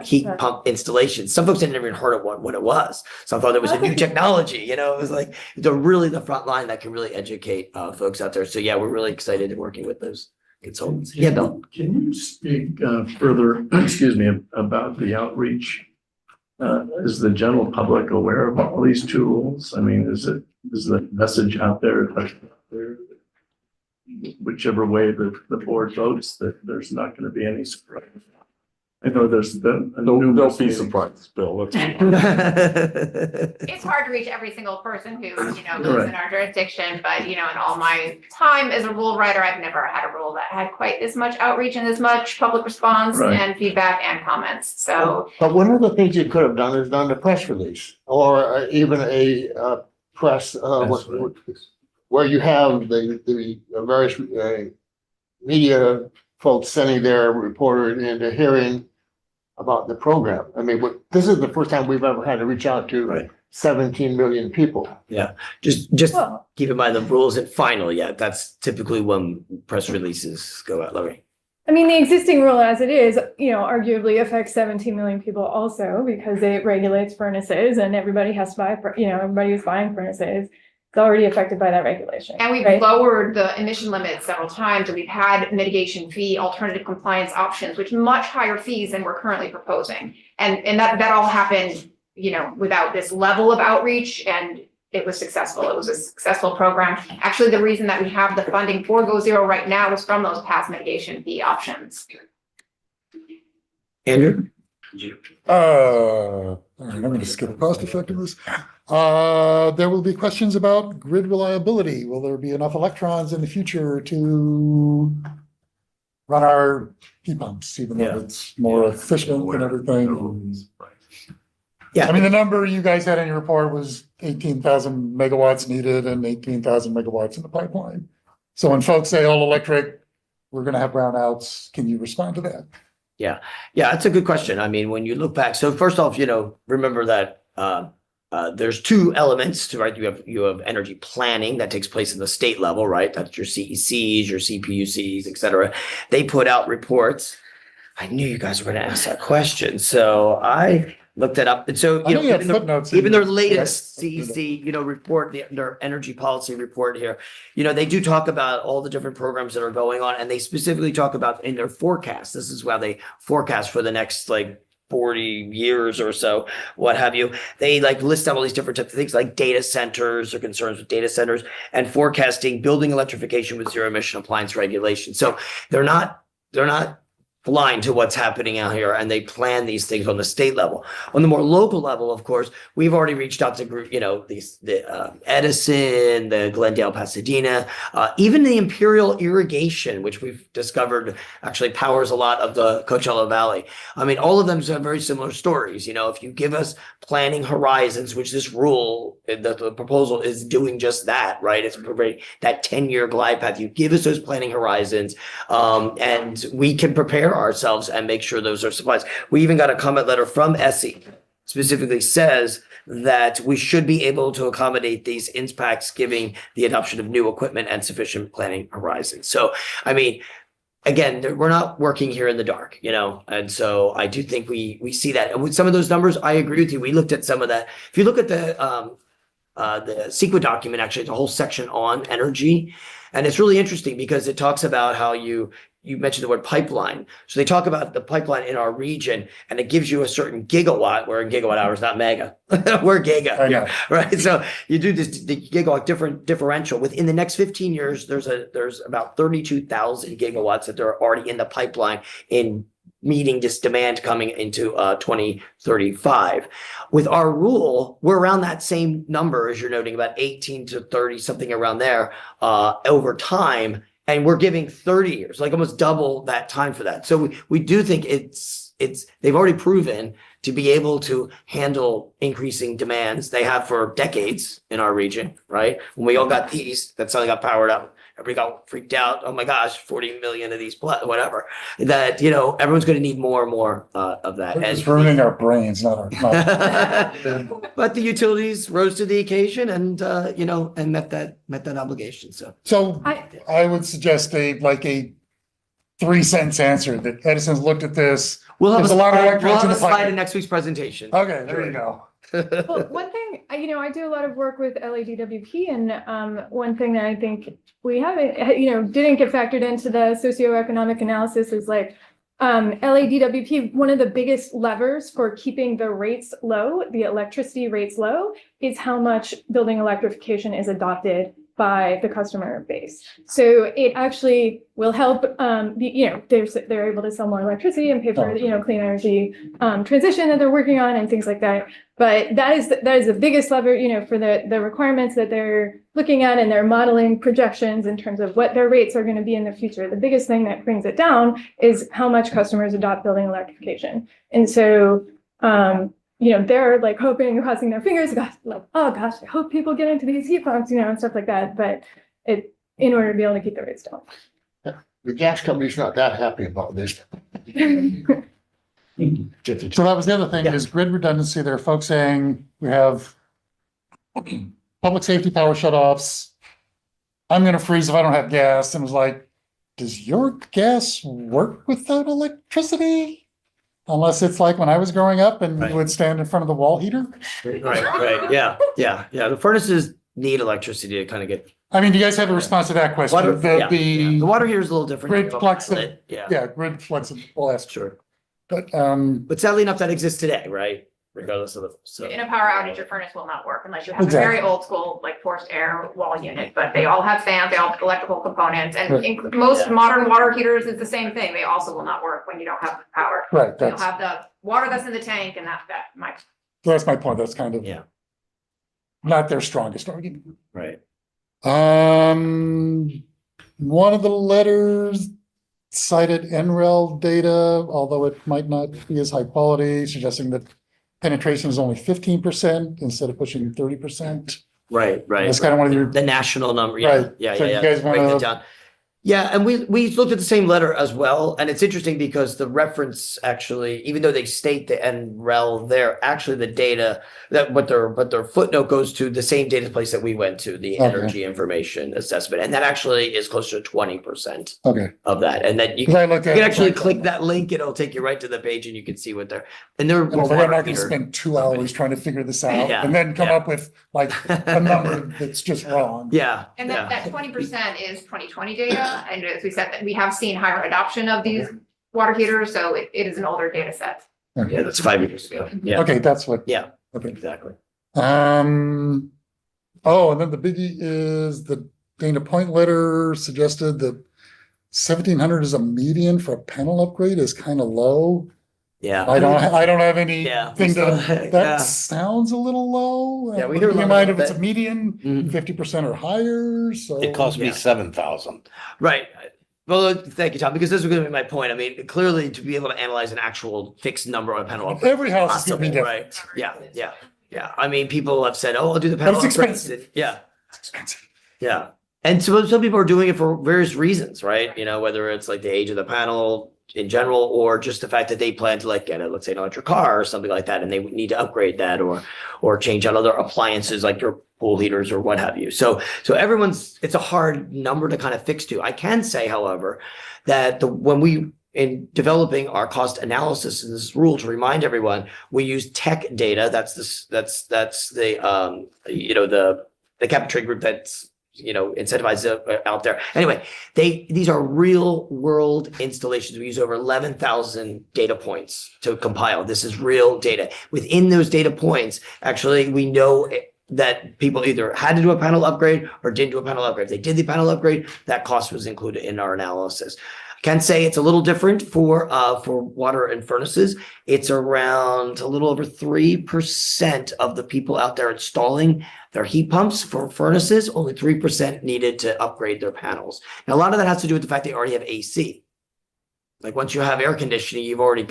heat pump installations. Some folks hadn't even heard of what it was. Some thought it was a new technology. It was they're really the front line that can really educate folks out there. So yeah, we're really excited and working with those consultants. Yeah, Bill. Can you speak further, about the outreach? Is the general public aware of all these tools? I mean, is the message out there, whichever way the board votes, that there's not going to be any surprise? I know there's been Don't be surprised, Bill. It's hard to reach every single person who, lives in our jurisdiction, but, in all my time as a rule writer, I've never had a rule that had quite this much outreach and as much public response and feedback and comments. So. But one of the things you could have done is done a press release or even a press, where you have the various media folks sending their reporter into hearing about the program. I mean, this is the first time we've ever had to reach out to Right. 17 million people. Just Well, keep in mind the rules isn't final yet. That's typically when press releases go out, Larry. I mean, the existing rule as it is, arguably affects 17 million people also because it regulates furnaces and everybody has to buy, everybody who's buying furnaces. It's already affected by that regulation. And we've right? lowered the emission limits several times, and we've had mitigation fee, alternative compliance options, which much higher fees than we're currently proposing. And that all happened, without this level of outreach, and it was successful. It was a successful program. Actually, the reason that we have the funding for Go Zero right now is from those past mitigation fee options. Andrew? All right, I'm going to skip cost effectiveness. There will be questions about grid reliability. Will there be enough electrons in the future to run our heat pumps, even though it's more efficient and everything? Yeah. I mean, the number you guys had in your report was 18,000 megawatts needed and 18,000 megawatts in the pipeline. So when folks say all electric, we're going to have brownouts, can you respond to that? Yeah, that's a good question. I mean, when you look back, so first off, remember that there's two elements to, right? You have energy planning that takes place in the state level, right? That's your CECs, your CPUCs, et cetera. They put out reports. I knew you guys were going to ask that question, so I looked it up. And so, I know you have footnotes in even their this, latest right? CEC, report, their energy policy report here, they do talk about all the different programs that are going on, and they specifically talk about in their forecast. This is how they forecast for the next 40 years or so, what have you. They list out all these different types of things like data centers or concerns with data centers and forecasting, building electrification with zero emission appliance regulation. So they're not blind to what's happening out here, and they plan these things on the state level. On the more local level, of course, we've already reached out to group, the Edison, the Glendale, Pasadena, even the Imperial Irrigation, which we've discovered actually powers a lot of the Coachella Valley. I mean, all of them have very similar stories. If you give us planning horizons, which this rule, the proposal is doing just that, right? It's providing that 10-year glide path. You give us those planning horizons, and we can prepare ourselves and make sure those are supplies. We even got a comment letter from ESSI specifically says that we should be able to accommodate these impacts, giving the adoption of new equipment and sufficient planning horizons. So, I mean, again, we're not working here in the dark, and so I do think we see that. And with some of those numbers, I agree with you. We looked at some of that. If you look at the CEQA document, actually, it's a whole section on energy. And it's really interesting because it talks about how you mentioned the word pipeline. So they talk about the pipeline in our region, and it gives you a certain gigawatt. We're in gigawatt hours, not mega. We're giga, I know. right? So you do the gigawatt differential. Within the next 15 years, there's about 32,000 gigawatts that are already in the pipeline in meeting this demand coming into 2035. With our rule, we're around that same number as you're noting, about 18 to 30, something around there over time. And we're giving 30 years, almost double that time for that. So we do think they've already proven to be able to handle increasing demands. They have for decades in our region, right? When we all got these, that suddenly got powered up. Everybody got freaked out. Oh my gosh, 40 million of these, whatever. That, everyone's going to need more and more of that. It's ruining our brains, not But the utilities rose to the occasion and, and met that obligation. So I would suggest a 3-sentence answer that Edison's looked at this. There's a lot of electrons in the slide pipeline. in next week's presentation. Okay, there you go. Well, one thing, I do a lot of work with LADWP, and one thing that I think we haven't, didn't get factored into the socioeconomic analysis is LADWP, one of the biggest levers for keeping the rates low, the electricity rates low, is how much building electrification is adopted by the customer base. So it actually will help, they're able to sell more electricity and pay for, clean energy transition that they're working on and things like that. But that is the biggest lever, for the requirements that they're looking at, and their modeling projections in terms of what their rates are going to be in the future. The biggest thing that brings it down is how much customers adopt building electrification. And so they're like hoping, crossing their fingers, gosh, like, oh gosh, I hope people get into these heat pumps, and stuff like that. But in order to be able to keep the rates down. The gas company's not that happy about this. So that was the other thing Yeah. is grid redundancy. There are folks saying we have public safety power shutoffs. I'm gonna freeze if I don't have gas. And it was like, does your gas work without electricity? Unless it's like when I was growing up and Right. you would stand in front of the wall heater. Right. Yeah. The furnaces need electricity to kind of get I mean, do you guys have a response to that question? water. The The water heater is a little different. grid You have a flexible, pilot, Yeah, yeah, grid flexible, that's sure. but, But sadly enough, that exists today, right? Regardless of so. In a power outage, your furnace will not work unless you have a Exactly. very old school, like forced air wall unit, but they all have fans, they all have electrical components, and Right. most Yeah. modern water heaters is the same thing. They also will not work when you don't have power. right, You'll that's, have the water that's in the tank and that might. that's my point. That's kind of Yeah. not their strongest argument. Right. One of the letters cited NREL data, although it might not be as high quality, suggesting that penetration is only 15% instead of pushing 30%. Right. That's kind of one of your, The national number. Yeah. Right. Yeah. So Yeah. you Yeah. guys Break wanna- that down. Yeah, and we looked at the same letter as well, and it's interesting because the reference actually, even though they state the NREL there, actually the data that what their footnote goes to the same data place that we went to, the Okay. energy information assessment, and that actually is closer to 20% okay. of that, and then you Because I looked you at can it, actually like, click that link, it'll take you right to the page, and you can see what they're and they're and I was like, I'm water not gonna heater. spend 2 hours trying to figure this out Yeah, and then come yeah. up with like a number that's just wrong. Yeah. And yeah. that 20% is 2020 data, and as we said, that we have seen higher adoption of these water heaters, so it is an older data set. Yeah, that's 5 years ago. Yeah. Okay, that's what, Yeah. okay. Exactly. Oh, and then the biggie is the Dana Point letter suggested that 1,700 is a median for a panel upgrade is kind of low. Yeah. I don't have Yeah, anything so, that yeah. sounds a little low. Yeah, we hear a Keep in lot mind about if it's a that. median, Mhm. 50% or higher, so. It cost me Yeah. 7,000. Right. Well, thank you, Tom, because this was gonna be my point. I mean, clearly to be able to analyze an actual fixed number on a panel upgrade. Every house is gonna be Possible, different. right? Yeah. I mean, people have said, oh, I'll do the But panel it's upgrades. expensive. Yeah, It's expensive. yeah. And so some people are doing it for various reasons, right? Whether it's like the age of the panel in general, or just the fact that they plan to like get let's say an electric car or something like that, and they would need to upgrade that or change out other appliances like your pool heaters or what have you. So it's a hard number to kind of fix to. I can say, however, that when we in developing our cost analysis in this rule to remind everyone, we use tech data. That's the the cap and trade group that's incentivized out there. Anyway, these are real world installations. We use over 11,000 data points to compile. This is real data. Within those data points, actually, we know that people either had to do a panel upgrade or didn't do a panel upgrade. If they did the panel upgrade, that cost was included in our analysis. I can say it's a little different for water and furnaces. It's around a little over 3% of the people out there installing their heat pumps for furnaces. Only 3% needed to upgrade their panels. And a lot of that has to do with the fact they already have AC. Like once you have air conditioning, you already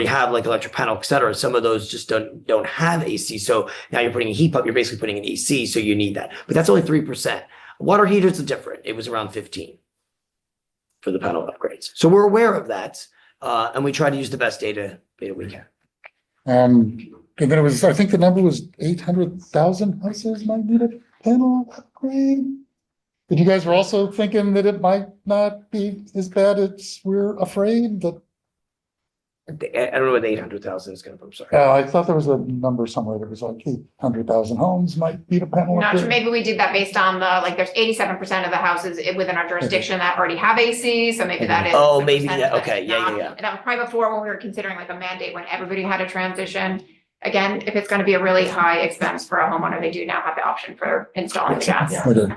have like electric panel, et cetera. Some of those just don't have AC. So now you're putting a heat pump, you're basically putting an AC, so you need that. But that's only 3%. Water heaters are different. It was around 15 for the panel upgrades. So we're aware of that. And we try to use the best data we can. And then it was, I think the number was 800,000 houses might need a panel upgrade. But you guys were also thinking that it might not be as bad as we're afraid that. I don't know what the 800,000 is going to, I'm sorry. I thought there was a number somewhere that was like 800,000 homes might need a panel Not sure, upgrade. maybe we did that based on there's 87% of the houses within our jurisdiction that already have AC, so maybe that is. Oh, the maybe, percentage yeah, that's okay, yeah. not. And that was probably before when we were considering like a mandate when everybody had a transition. Again, if it's gonna be a really high expense for a homeowner, they do now have the option for installing the gas. Okay.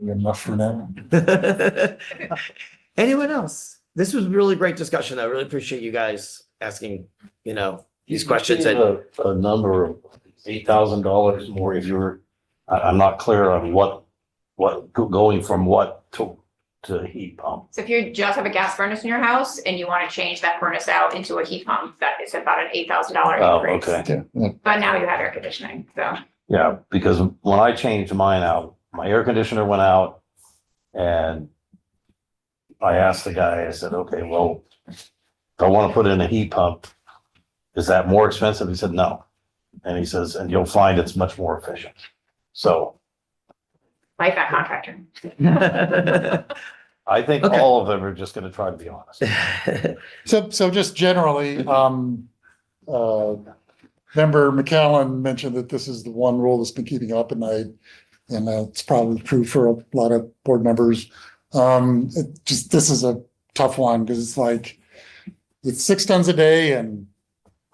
Enough for now. Anyone else? This was a really great discussion. I really appreciate you guys asking, these questions. And A number of $8,000 more if I'm not clear on what going from what to to a heat pump? So if you just have a gas furnace in your house and you want to change that furnace out into a heat pump, that is about an $8,000 Oh, increase. okay. But now you have air conditioning, so. Yeah, because when I changed mine out, my air conditioner went out and I asked the guy, I said, okay, well, if I want to put in a heat pump, is that more expensive? He said, no. And he says, and you'll find it's much more efficient. So Like that contractor. I think Okay. all of them are just gonna try to be honest. So just generally, member McCallum mentioned that this is the one rule that's been keeping up at night. And it's probably true for a lot of board members. This is a tough one because it's like, it's 6 tons a day and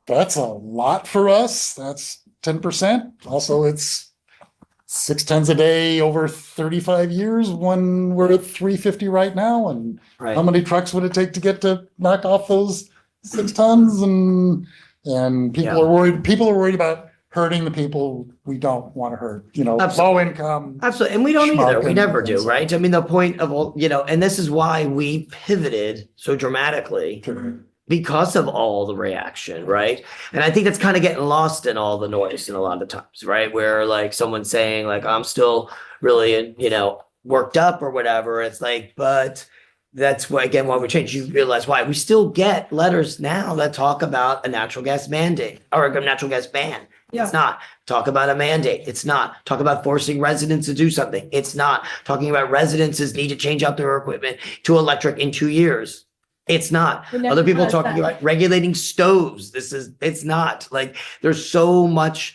that's a lot for us. That's 10%. Also, it's 6 tons a day over 35 years when we're at 350 right now. And Right. how many trucks would it take to get to knock off those 6 tons? And people are worried about hurting the people we don't want to hurt, Absolutely. low income. Absolutely. And we don't Schmuck either. We and- never do, and right? I mean, the point of all, and this is why we pivoted so dramatically because of all the reaction, right? And I think that's kind of getting lost in all the noise in a lot of times, right? Where like someone's saying like, I'm still really, worked up or whatever. It's like, but that's why, again, why we changed. You realize why we still get letters now that talk about a natural gas mandate or a natural gas ban. It's not. Talk about a mandate. It's not. Talk about forcing residents to do something. It's not. Talking about residences need to change out their equipment to electric in 2 years. It's not. It never Other people has talking that. about regulating stoves. It's not. Like there's so much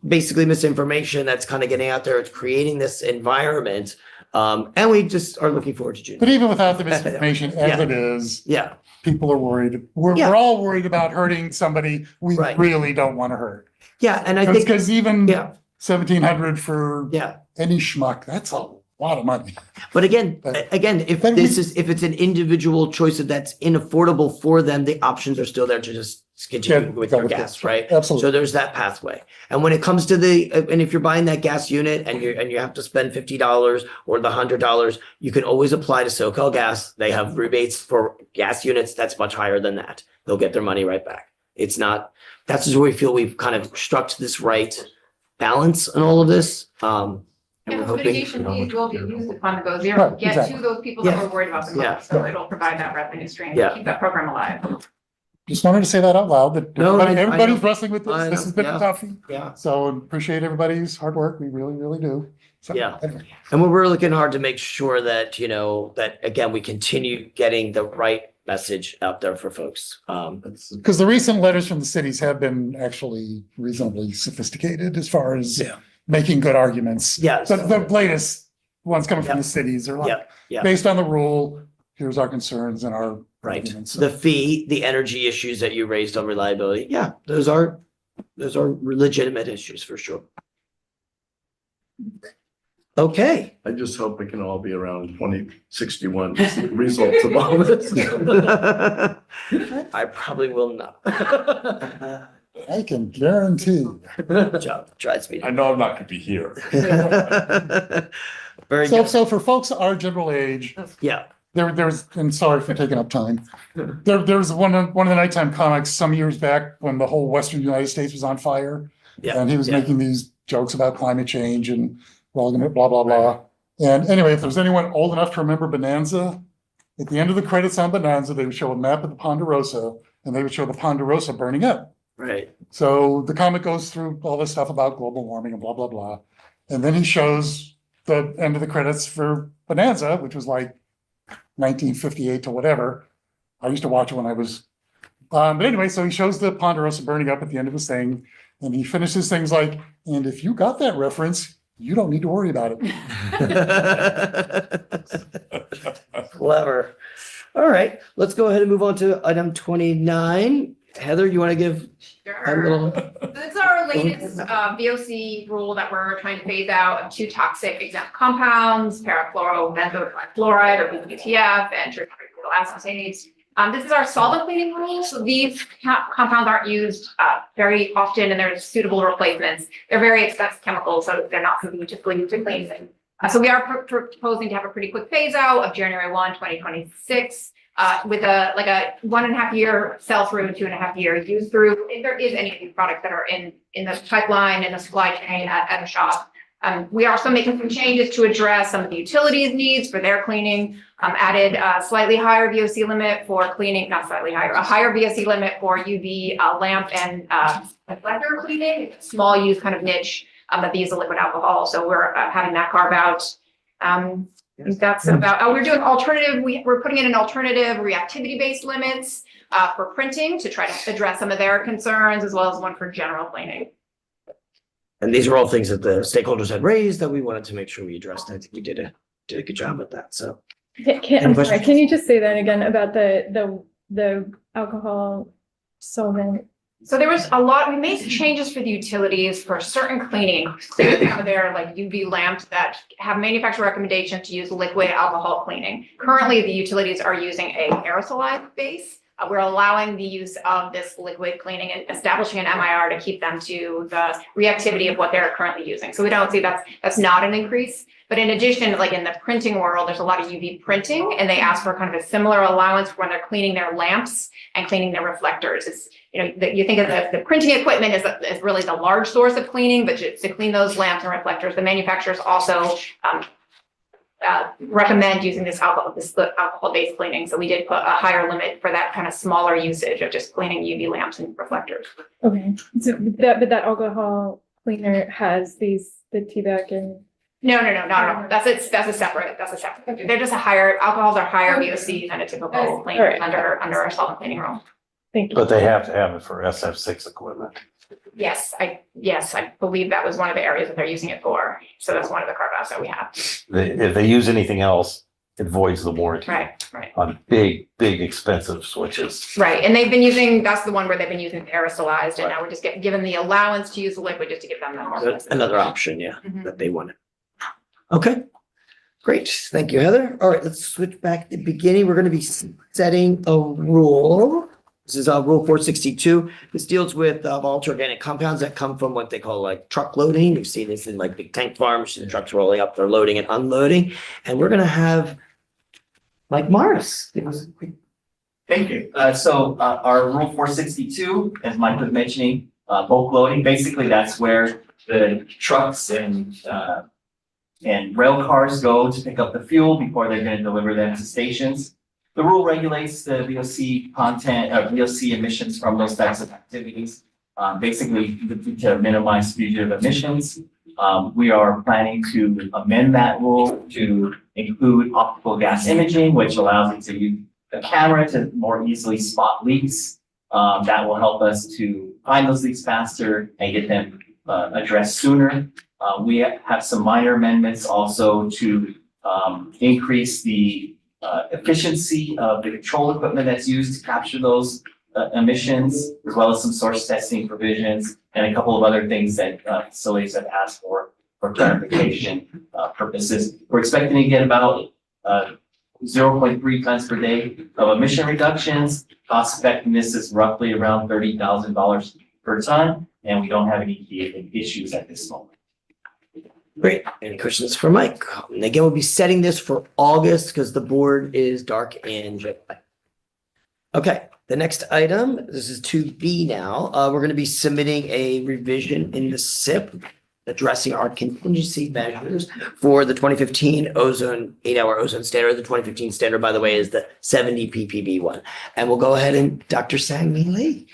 basically misinformation that's kind of getting out there. It's creating this environment. And we just are looking forward to June. But even without the misinformation as it is, Yeah. people are worried. We're all worried about hurting somebody we Right. really don't want to hurt. Yeah. And I think, Because even yeah. 1,700 for Yeah. any schmuck, that's a lot of money. But again, But- if but if it's an individual choice that's unaffordable for them, the options are still there to just continue with go your with gas, this. right? Absolutely. So there's that pathway. And when it comes to and if you're buying that gas unit and you have to spend $50 or the $100, you can always apply to SoCal Gas. They have rebates for gas units that's much higher than that. They'll get their money right back. It's not, that's just where we feel we've kind of struck this right balance in all of this. And And we're the hoping, mitigation fees will be used upon the Go Zero, Right, get exactly. to those people that Yeah. we're worried about the Yeah. most, so it'll provide that revenue stream, Yeah. to keep that program alive. Just wanted to say that out loud, that No, everybody's I know. wrestling with this. I This know, has been a yeah. toughie. yeah. So appreciate everybody's hard work. We really, really do. So, Yeah. anyway. And we're looking hard to make sure that, that again, we continue getting the right message out there for folks. Because the recent letters from the cities have been actually reasonably sophisticated as far as making good arguments. Yes. The latest ones coming from Yeah. the cities are like, Yeah, yeah. based on the rule, here's our concerns and our Right. arguments. The fee, the energy issues that you raised on reliability. Yeah, those are legitimate issues for sure. Okay. I just hope we can all be around 2061 to see the results of all this. I probably will not. I can guarantee. Good job. Drives me. I know I'm not gonna be here. Very So, good. so for folks our general age, Yeah. there's, and sorry for taking up time. There was one of the nighttime comics some years back when the whole Western United States was on fire. Yeah. And he was yeah. making these jokes about climate change and we're all gonna blah, blah, blah. And anyway, if there's anyone old enough to remember Bonanza, at the end of the credits on Bonanza, they would show a map of the Ponderosa and they would show the Ponderosa burning up. Right. So the comic goes through all this stuff about global warming and blah, blah, blah. And then he shows the end of the credits for Bonanza, which was like 1958 to whatever. I used to watch it when I was, but anyway, so he shows the Ponderosa burning up at the end of his thing. And he finishes things like, and if you got that reference, you don't need to worry about it. Clever. All right, let's go ahead and move on to item 29. Heather, you want to give a Sure. little? This is our latest VOC rule that we're trying to phase out of 2 toxic exempt compounds, parafluorobenzoyl fluoride or BPTF and tricyclical acetates. This is our solvent cleaning rule. So these compounds aren't used very often and they're suitable replacements. They're very expensive chemicals, so they're not something you typically use to clean So we are proposing to have a pretty quick phase out of January 1, 2026, with a 1.5 year sell through, 2.5 year use through. If there is any of these products that are in the pipeline, in the supply chain at a shop. We are also making some changes to address some of the utilities needs for their cleaning. Added a slightly higher VOC limit for cleaning, not slightly higher, a higher VOC limit for UV lamp and reflector cleaning, small use kind of niche that they use the liquid alcohol. So we're having that carve out. I think that's about, we're doing alternative, we're putting in an alternative reactivity-based limits for printing to try to address some of their concerns, as well as one for general cleaning. And these are all things that the stakeholders had raised that we wanted to make sure we addressed. I think we did a good job at that, so. I'm sorry, can you just say that again about the alcohol solvent? So there was we made some changes for the utilities for certain cleaning. They're like UV lamps that have manufacturer recommendation to use liquid alcohol cleaning. Currently, the utilities are using a aerosolized base. We're allowing the use of this liquid cleaning and establishing an MIR to keep them to the reactivity of what they're currently using. So we don't see that's not an increase. But in addition, like in the printing world, there's a lot of UV printing, and they ask for kind of a similar allowance when they're cleaning their lamps and cleaning their reflectors. It's, you think of the printing equipment is really the large source of cleaning, but to clean those lamps and reflectors, the manufacturers also recommend using this alcohol-based cleaning. So we did put a higher limit for that kind of smaller usage of just cleaning UV lamps and reflectors. Okay, so but that alcohol cleaner has the TBAC and. No, not at all. That's a separate. They're just alcohols are higher VOC than a typical cleaner under our solvent cleaning rule. Thank you. But they have to have it for SF6 equipment. Yes, I believe that was one of the areas that they're using it for. So that's one of the carve outs that we have. If they use anything else, it voids the warranty. Right. On big expensive switches. Right, and that's the one where they've been using aerosolized, and now we're just given the allowance to use the liquid just to give them that more. That's another option, that they wanted. Okay, great. Thank you, Heather. All right, let's switch back to the beginning. We're going to be setting a rule. This is rule 462. This deals with volatile organic compounds that come from what they call like truck loading. You've seen this in like big tank farms. The trucks rolling up, they're loading and unloading. And we're going to have Mike Morris. Thank you. So our rule 462, as Mike was mentioning, bulk loading, basically that's where the trucks and rail cars go to pick up the fuel before they're going to deliver them to stations. The rule regulates the VOC content, VOC emissions from those types of activities, basically to minimize fugitive emissions. We are planning to amend that rule to include optical gas imaging, which allows it to use a camera to more easily spot leaks. That will help us to find those leaks faster and get them addressed sooner. We have some minor amendments also to increase the efficiency of the control equipment that's used to capture those emissions, as well as some source testing provisions and a couple of other things that facilities have asked for clarification purposes. We're expecting to get about 0.3 tons per day of emission reductions. Cost effectiveness is roughly around $30,000 per ton, and we don't have any issues at this moment. Great. Any questions for Mike? And again, we'll be setting this for August because the board is dark in July. Okay, the next item, this is 2B now. We're going to be submitting a revision in the SIP addressing our contingency measures for the 2015 ozone 8-hour ozone standard. The 2015 standard, by the way, is the 70 ppb one. And we'll go ahead and Dr. Sang-Mi Lee.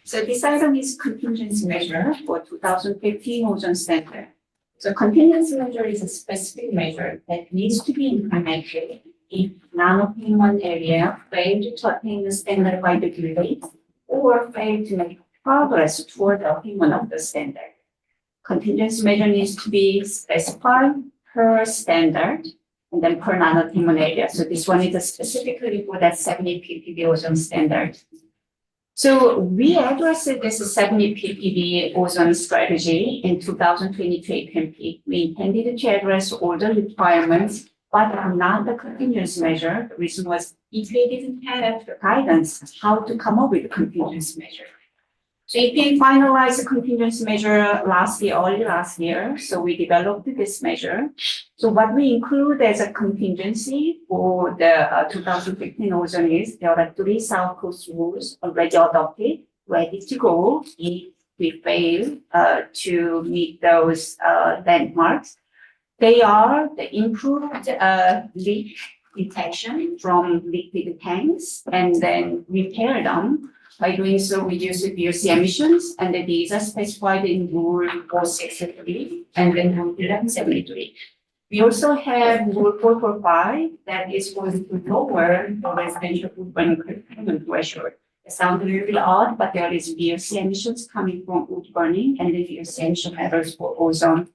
So this item is contingency measure for 2015 ozone standard. So contingency measure is a specific measure that needs to be implemented if non-attainment area failed to attain the standard by the due date or failed to make progress toward the attainment of the standard. Contingency measure needs to be specified per standard and then per non-attainment area. So this one is specifically for that 70 ppb ozone standard. So we addressed this 70 ppb ozone strategy in 2022 AQMD. We intended to address all the requirements, but not the contingency measure. The reason was EPA didn't have the guidance how to come up with a contingency measure. So EPA finalized the contingency measure early last year, so we developed this measure. So what we include as a contingency for the 2015 ozone is there are 3 South Coast rules already adopted, ready to go if we fail to meet those landmarks. They are the improved leak detection from liquid tanks and then repair them. By doing so, reduce the VOC emissions, and these are specified in Rule 463 and then Rule 1173. We also have Rule 445 that is going to lower the residential wood burning curtailment threshold. It sounds a little bit odd, but there is VOC emissions coming from wood burning and the VOC emission levels for ozone.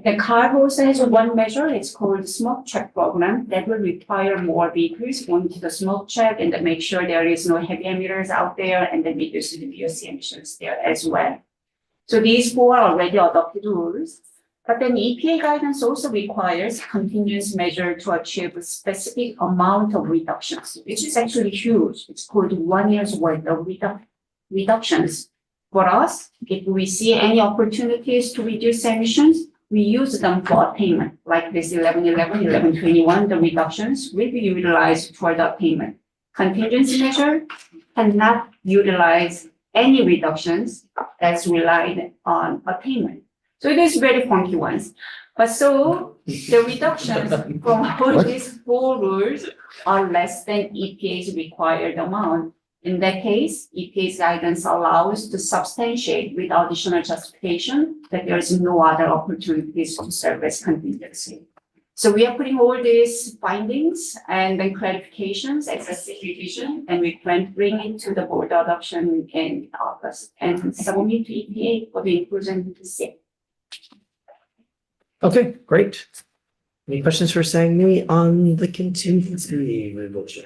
The CARB also has one measure, it's called the smoke check program that will require more vehicles going to the smoke check and to make sure there is no heavy emitters out there and then reduce the VOC emissions there as well. So these 4 are already adopted rules, but then EPA guidance also requires contingency measure to achieve a specific amount of reductions, which is actually huge. It's called 1 year's worth of reductions. For us, if we see any opportunities to reduce emissions, we use them for attainment, like this 1111, 1121, the reductions will be utilized for the attainment. Contingency measure cannot utilize any reductions that's relied on attainment. So it is very funky ones. But so the reductions from all these 4 rules are less than EPA's required amount. In that case, EPA's guidance allows to substantiate with additional justification that there is no other opportunities to serve as contingency. So we are putting all these findings and then clarifications as a revision, and we plan to bring it to the board adoption in August and submit to EPA for the inclusion in the SIP. Okay, great. Any questions for Sang-Mi on the contingency revision?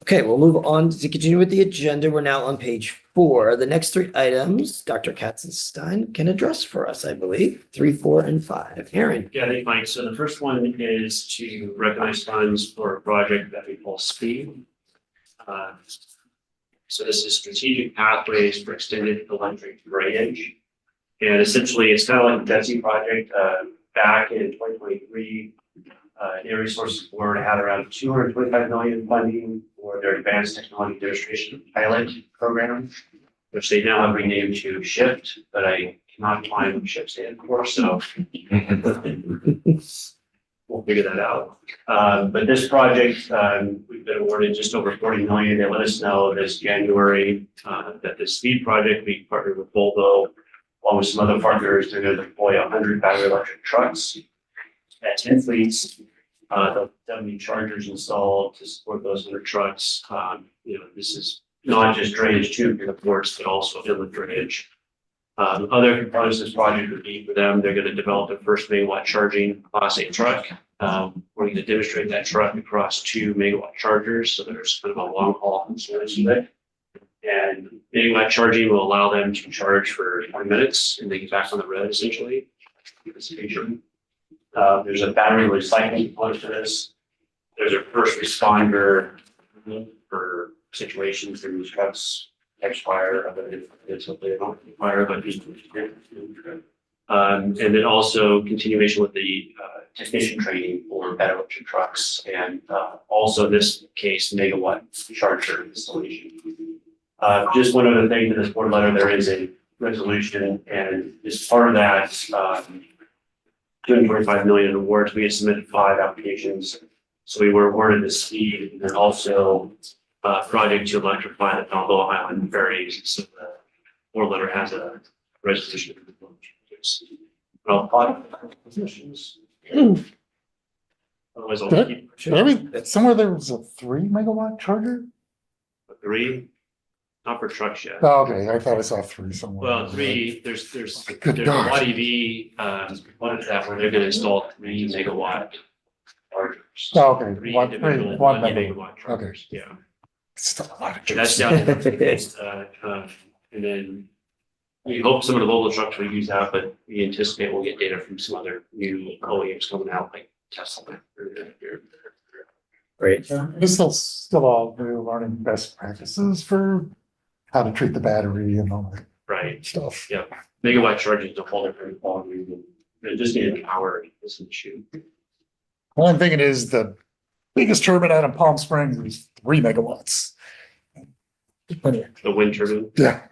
Okay, we'll move on to continue with the agenda. We're now on page 4. The next 3 items, Dr. Katzenstein can address for us, I believe. 3, 4, and 5. Aaron. Yeah, thank you, Mike. So the first one is to recognize funds for a project that we call SPEED. So this is Strategic Pathways for Extended Electric Drainage. And essentially, it's kind of like a DESI project. Back in 2023, Air Resources Board had around $225 million funding for their Advanced Technology Demonstration Pilot Program, which they now have renamed to SHIFT, but I cannot find what SHIFT stands for, so we'll figure that out. But this project, we've been awarded just over $40 million. They let us know this January that the SPEED project, we partnered with Volvo, along with some other partners. They're going to deploy 100 battery electric trucks at 10 fleets. They'll have new chargers installed to support those 100 trucks. This is not just drainage too for the ports, but also inlet drainage. Other components of this project would be for them, they're going to develop their first megawatt charging Class 8 truck. We're going to demonstrate that truck across 2 megawatt chargers. So there's kind of a long haul component to it. And megawatt charging will allow them to charge for 20 minutes and they get back on the road essentially. There's a battery recycling component to this. There's a first responder for situations where these trucks catch fire, it's hopefully they don't catch fire, but and then also continuation with the technician training for battery electric trucks and also in this case megawatt charger installation. Just one other thing to this board letter, there is a resolution and as part of that, 225 million in awards, we had submitted 5 applications. So we were awarded the SPEED and then also project to electrify the Balboa Island ferries. So the board letter has a resolution. Well, 5 positions. Otherwise, I'll keep. Somewhere there was a 3 megawatt charger? 3, not for trucks yet. Oh, okay, I thought I saw 3 somewhere. Well, 3, there's Good a God. lot EV component to that where they're gonna install 3 megawatt chargers. Oh, okay, 3 one individual megawatt. megawatt chargers, yeah. Still a lot of That's juice. down to, and then we hope some of the Volvo trucks will use that, but we anticipate we'll get data from some other new OEMs coming out like Tesla. Great. This is still all new learning best practices for how to treat the battery and all that Right. stuff. Yeah. Megawatt charging is a whole different ballgame. It just needed power is an issue. All I'm thinking is the biggest turbine out in Palm Springs is 3 megawatts. The wind turbine. Yeah,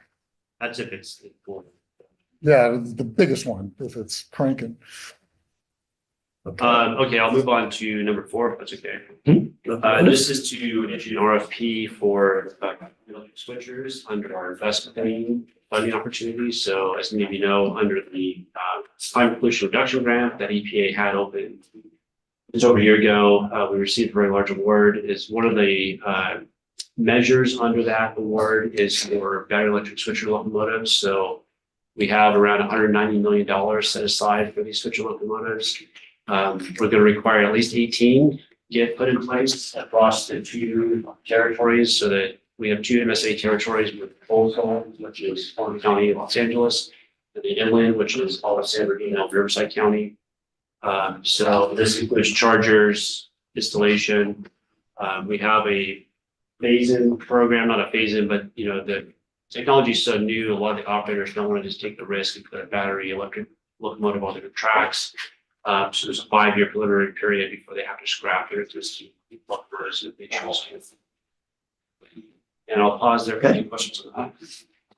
That's if it's full. yeah, the biggest one, if it's cranking. Okay, I'll move on to number 4, if that's okay. This is to issue an RFP for electric switchers under our investment funding opportunities. So as many of you know, under the climate pollution reduction grant that EPA had open just over a year ago, we received a very large award. Is one of the measures under that award is for battery electric switcher locomotives. So we have around $190 million set aside for these switcher locomotives. We're going to require at least 18 get put in place across the 2 territories, so that we have 2 MSA territories with Folsom, which is Orange County, Los Angeles, and the inland, which is all of San Bernardino, Riverside County. So this includes chargers, installation. We have a phase-in program, not a phase-in, but the technology is so new, a lot of the operators don't want to just take the risk and put a battery electric locomotive on their tracks. So there's a 5-year preliminary period before they have to scrap their existing locomotives if they choose to. And I'll pause there for any questions on that.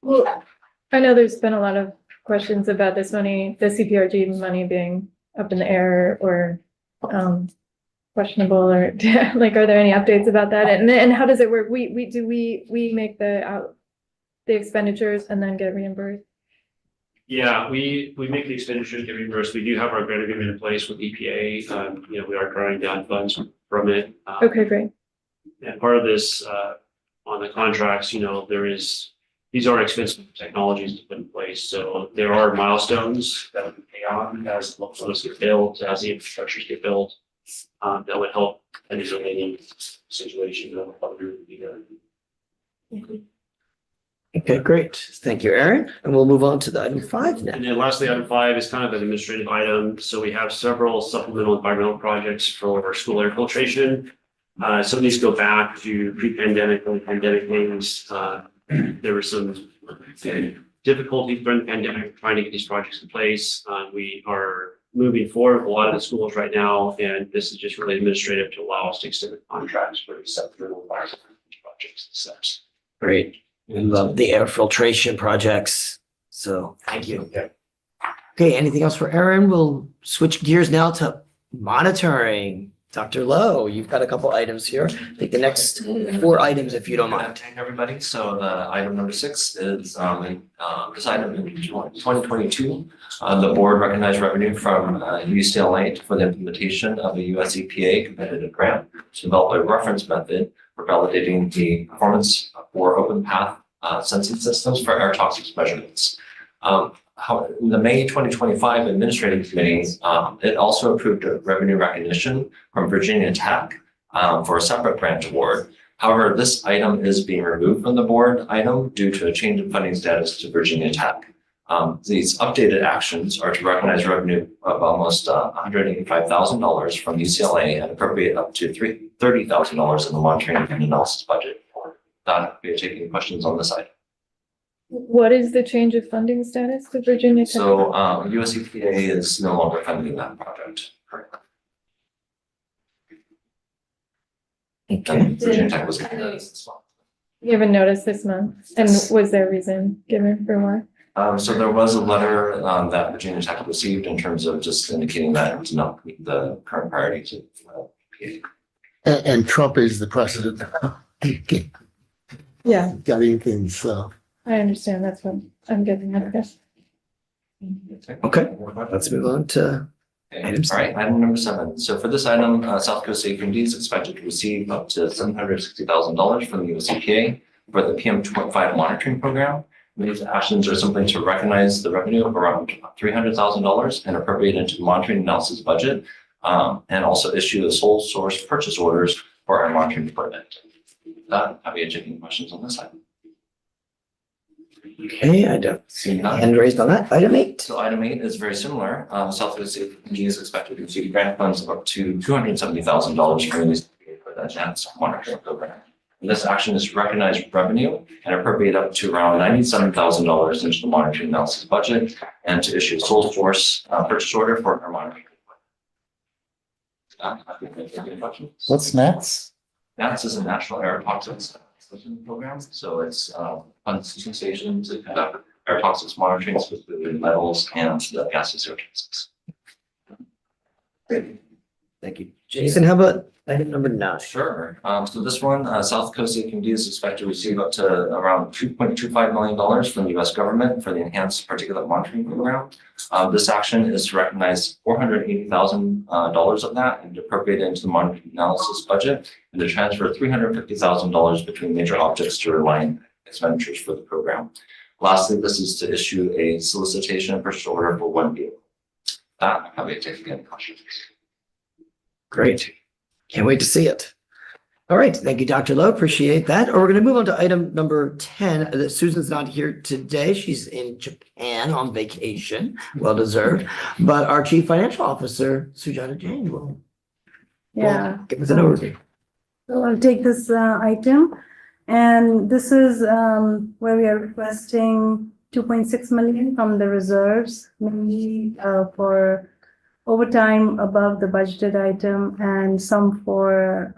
Well, I know there's been a lot of questions about this money, the CPRG money being up in the air or questionable, or like, are there any updates about that? And how does it work? We make the expenditures and then get reimbursed? Yeah, we make the expenditures get reimbursed. We do have our grant agreement in place with EPA. We are drawing down funds from it. Okay, great. And part of this, on the contracts, these are expensive technologies to put in place. So there are milestones that we pay on as locomotives get built, as the infrastructures get built, that would help any relating situation of what we would be doing. Okay, great. Thank you, Aaron. And we'll move on to the item 5 now. And then lastly, item 5 is kind of an administrative item. So we have several supplemental environmental projects for school air filtration. Some of these go back to pre-pandemic, early pandemic days. There were some difficulties during the pandemic trying to get these projects in place. We are moving forward with a lot of the schools right now, and this is just really administrative to allow us to extend the contracts for these supplemental environmental projects and steps. Great. We love the air filtration projects. So thank you. Okay, anything else for Aaron? We'll switch gears now to monitoring. Dr. Lowe, you've got a couple items here. Take the next 4 items if you don't mind. Hey, everybody. So the item number 6 is this item in 2022. The board recognized revenue from UCLA for the implementation of a US EPA competitive grant to develop a reference method for validating the performance for open path sensing systems for air toxics measurements. In the May 2025 Administrative Committee, it also approved a revenue recognition from Virginia Tech for a separate grant award. However, this item is being removed from the board item due to a change in funding status to Virginia Tech. These updated actions are to recognize revenue of almost $185,000 from UCLA and appropriate up to $30,000 in the monitoring and analysis budget. That we are taking questions on this item. What is the change of funding status to Virginia Tech? So US EPA is no longer funding that project. Okay. Virginia Tech was. You haven't noticed this month? And was there a reason given for why? So there was a letter that Virginia Tech received in terms of just indicating that it was not meet the current priorities of EPA. And Trump is the president. Yeah, Got anything, so. I understand. That's what I'm getting at this. Okay, let's move on to items. All right, item number 7. So for this item, South Coast AQMD is expected to receive up to $760,000 from the US EPA for the PM25 monitoring program. These actions are simply to recognize the revenue of around $300,000 and appropriate into the monitoring analysis budget, and also issue the sole source purchase orders for our monitoring equipment. Have you taken questions on this item? Okay, I don't see any hand raised on that. Item 8. So item 8 is very similar. Southwest AQMD is expected to receive grant funds of up to $270,000 from the for the advanced monitoring program. And this action is to recognize revenue and appropriate up to around $97,000 into the monitoring analysis budget and to issue a sole source purchase order for our monitoring. What's next? NATS is a National Air Toxics Assessment Program, so it's funds two stations to conduct air toxics monitoring, specifically metals and the gaseous air toxics. Great. Thank you. Jason, how about item number 9? Sure. So this one, South Coast AQMD is expected to receive up to around $2.25 million from the US government for the enhanced particulate monitoring program. This action is to recognize $480,000 of that and to appropriate it into the monitoring analysis budget and to transfer $350,000 between major objects to align expenditures for the program. Lastly, this is to issue a solicitation and purchase order for 1 vehicle. That, I'll be taking any questions. Great. Can't wait to see it. All right. Thank you, Dr. Lowe. Appreciate that. Or we're going to move on to item number 10. Susan's not here today. She's in Japan on vacation. Well deserved. But our Chief Financial Officer, Sujata Jain, will give us an overview. So I'll take this item. And this is where we are requesting 2.6 million from the reserves, mainly for overtime above the budgeted item and some for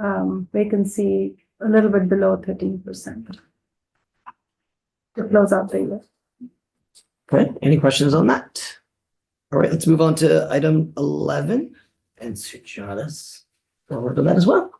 vacancy a little bit below 13%. To close out the year. Okay. Any questions on that? All right. Let's move on to item 11 and Sujata's forward to that as well.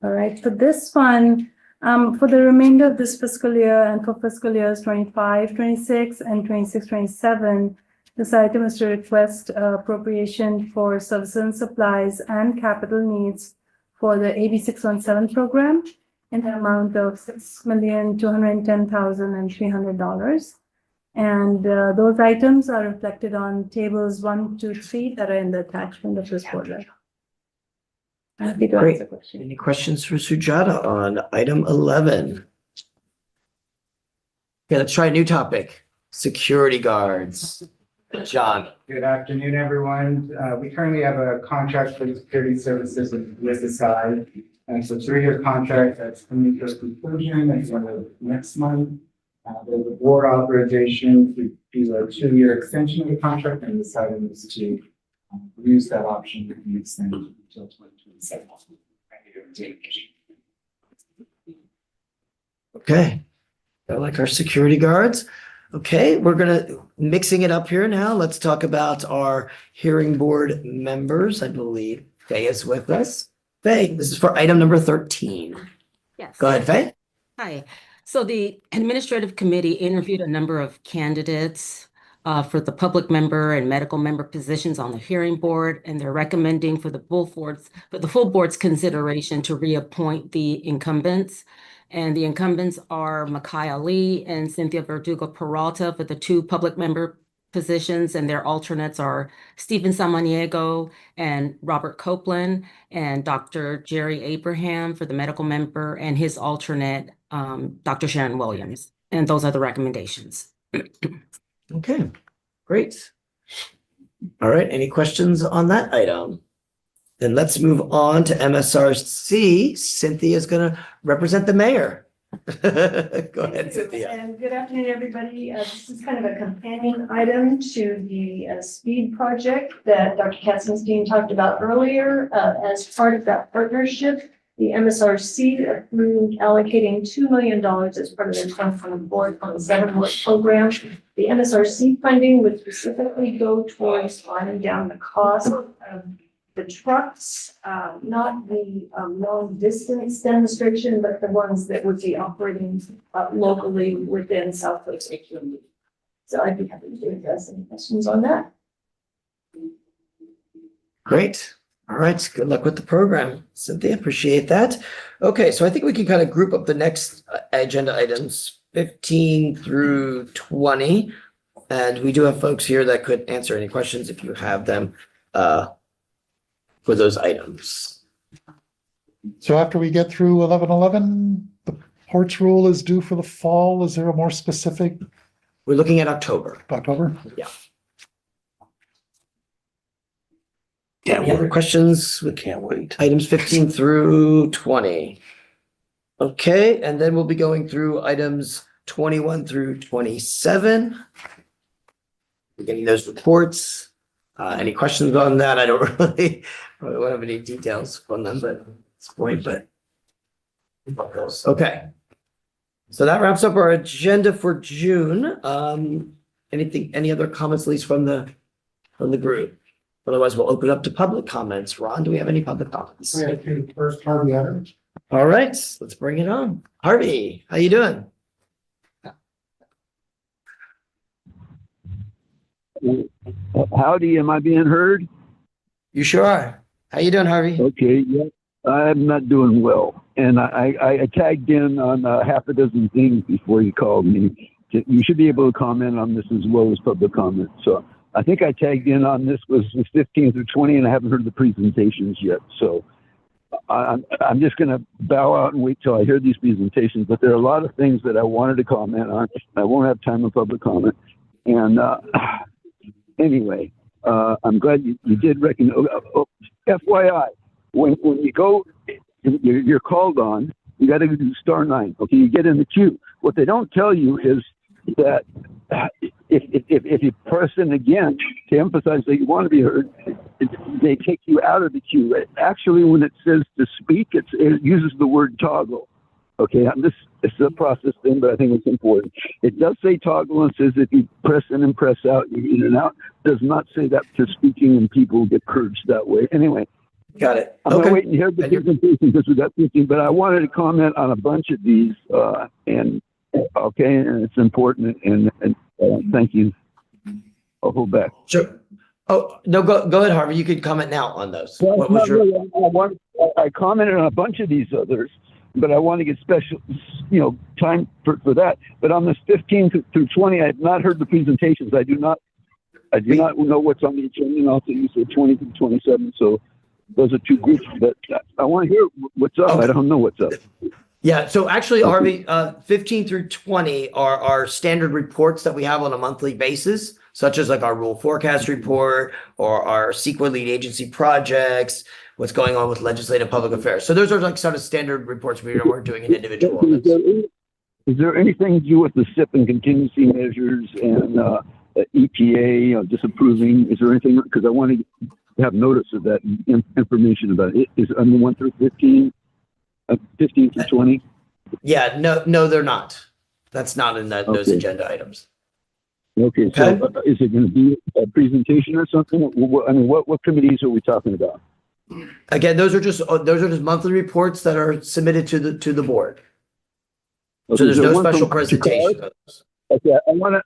All right. For this one, for the remainder of this fiscal year and for fiscal years 25, 26 and 26, 27, this item is to request appropriation for services and supplies and capital needs for the AB 617 program in the amount of $6,210,300. And those items are reflected on tables 1, 2, 3 that are in the attachment of this board letter. Happy to Great. answer questions. Any questions for Sujata on item 11? Okay, let's try a new topic. Security guards. John. Good afternoon, everyone. We currently have a contract for security services with USSI. And it's a 3-year contract that's coming to conclusion at the end of next month. There's a board authorization to do a 2-year extension of the contract, and this item is to use that option and extend it until 2027. Okay. I like our security guards. Okay, we're gonna mixing it up here now. Let's talk about our hearing board members. I believe Faye is with us. Faye, this is for item number 13. Yes. Go ahead, Faye. Hi. So the administrative committee interviewed a number of candidates for the public member and medical member positions on the hearing board, and they're recommending for the full board's consideration to reappoint the incumbents. And the incumbents are Micaiah Lee and Cynthia Verdugo Peralta for the 2 public member positions, and their alternates are Stephen Samaniego and Robert Copeland, and Dr. Jerry Abraham for the medical member, and his alternate, Dr. Sharon Williams. And those are the recommendations. Okay, great. All right, any questions on that item? Then let's move on to MSRC. Cynthia is going to represent the mayor. Go ahead, Cynthia. And good afternoon, everybody. This is kind of a companion item to the speed project that Dr. Katzenstein talked about earlier. As part of that partnership, the MSRC approved allocating $2 million as part of their 2024-27 work program. The MSRC funding would specifically go towards driving down the cost of the trucks, not the long distance demonstration, but the ones that would be operating locally within South Coast AQMD. So I'd be happy to address any questions on that. Great. All right. Good luck with the program, Cynthia. Appreciate that. Okay. So I think we can kind of group up the next agenda items 15 through 20. And we do have folks here that could answer any questions if you have them for those items. So after we get through 1111, the ports rule is due for the fall. Is there a more specific? We're looking at October. October? Yeah. Any other questions? We can't wait. Items 15 through 20. Okay, and then we'll be going through items 21 through 27. We're getting those reports. Any questions on that? I don't really don't have any details on them, but at this point, but. Okay. So that wraps up our agenda for June. Any other comments, at least from the group? Otherwise, we'll open up to public comments. Ron, do we have any public comments? We have to first Harvey Adams. All right, let's bring it on. Harvey, how you doing? Howdy, am I being heard? You sure are. How you doing, Harvey? Okay, yeah. I'm not doing well. And I tagged in on half a dozen things before you called me. You should be able to comment on this as well as public comment. So I think I tagged in on this was 15 through 20, and I haven't heard the presentations yet. So I'm just going to bow out and wait till I hear these presentations. But there are a lot of things that I wanted to comment on. I won't have time for public comment. And anyway, I'm glad you did recognize. FYI, when you go, you're called on, you got to do *9. Okay, you get in the queue. What they don't tell you is that if you press in again to emphasize that you want to be heard, they take you out of the queue. Actually, when it says to speak, it uses the word toggle. Okay, this is a process thing, but I think it's important. It does say toggle and says if you press in and press out, you're in and out. It does not say that to speaking and people get purged that way. Anyway. Got it. I'm going to wait and hear the presentation because we got 15, but I wanted to comment on a bunch of these, and it's important, and thank you. I'll hold back. Sure. Oh, no, go ahead, Harvey. You could comment now on those. What was I commented on a bunch of these others, but I want to get special, time for that. But on this 15 through 20, I have not heard the presentations. I do not know what's on the agenda, and also you said 20 through 27, so those are two groups that I want to hear what's up. Okay. I don't know what's up. Yeah. So actually, Harvey, 15 through 20 are our standard reports that we have on a monthly basis, such as like our rule forecast report or our CEQA lead agency projects, what's going on with legislative public affairs. So those are like sort of standard reports we're doing an individual. Is there anything to do with the SIP and contingency measures and EPA disapproving? Is there anything? Because I want to have notice of that information about it. Is under 1 through 15, 15 through 20? Yeah, no, they're not. That's not in those agenda items. Okay, so is it going to be a presentation or something? I mean, what committees are we talking about? Again, those are just monthly reports that are submitted to the board. Okay, so there's no special presentation. Okay,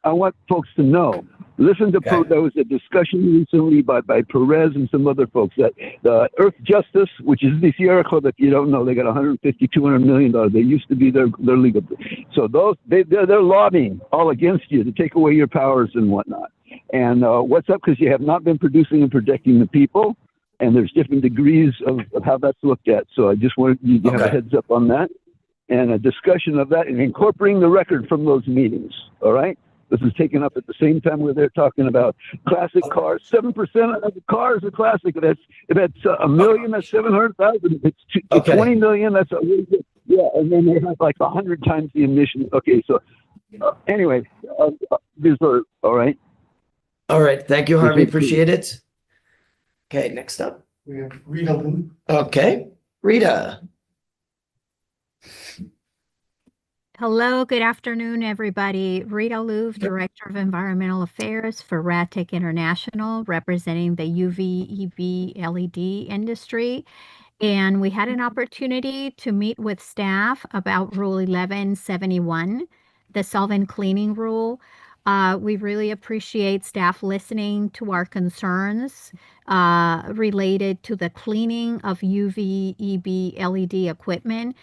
I want folks to know. Listen to there was a discussion recently by Perez and some other folks that the Earth Justice, which is the Sierra Club, if you don't know, they got $150-200 million. They used to be their legal. So they're lobbying all against you to take away your powers and whatnot. And what's up? Because you have not been producing and protecting the people, and there's different degrees of how that's looked at. So I just wanted you to have a heads up on that. And a discussion of that and incorporating the record from those meetings. All right. This is taken up at the same time where they're talking about classic cars. 7% of the cars are classic. If that's $1 million, that's 700,000. If it's 20 million, that's and then they have like 100 times the emissions. Okay. So anyway, these are all right. All right. Thank you, Harvey. Appreciate it. Okay. Next up. We have Rita. Okay. Rita. Hello, good afternoon, everybody. Rita Louv, Director of Environmental Affairs for RATIC International, representing the UV, EV, LED industry. And we had an opportunity to meet with staff about Rule 1171, the solvent cleaning rule. We really appreciate staff listening to our concerns related to the cleaning of UV, EV, LED equipment.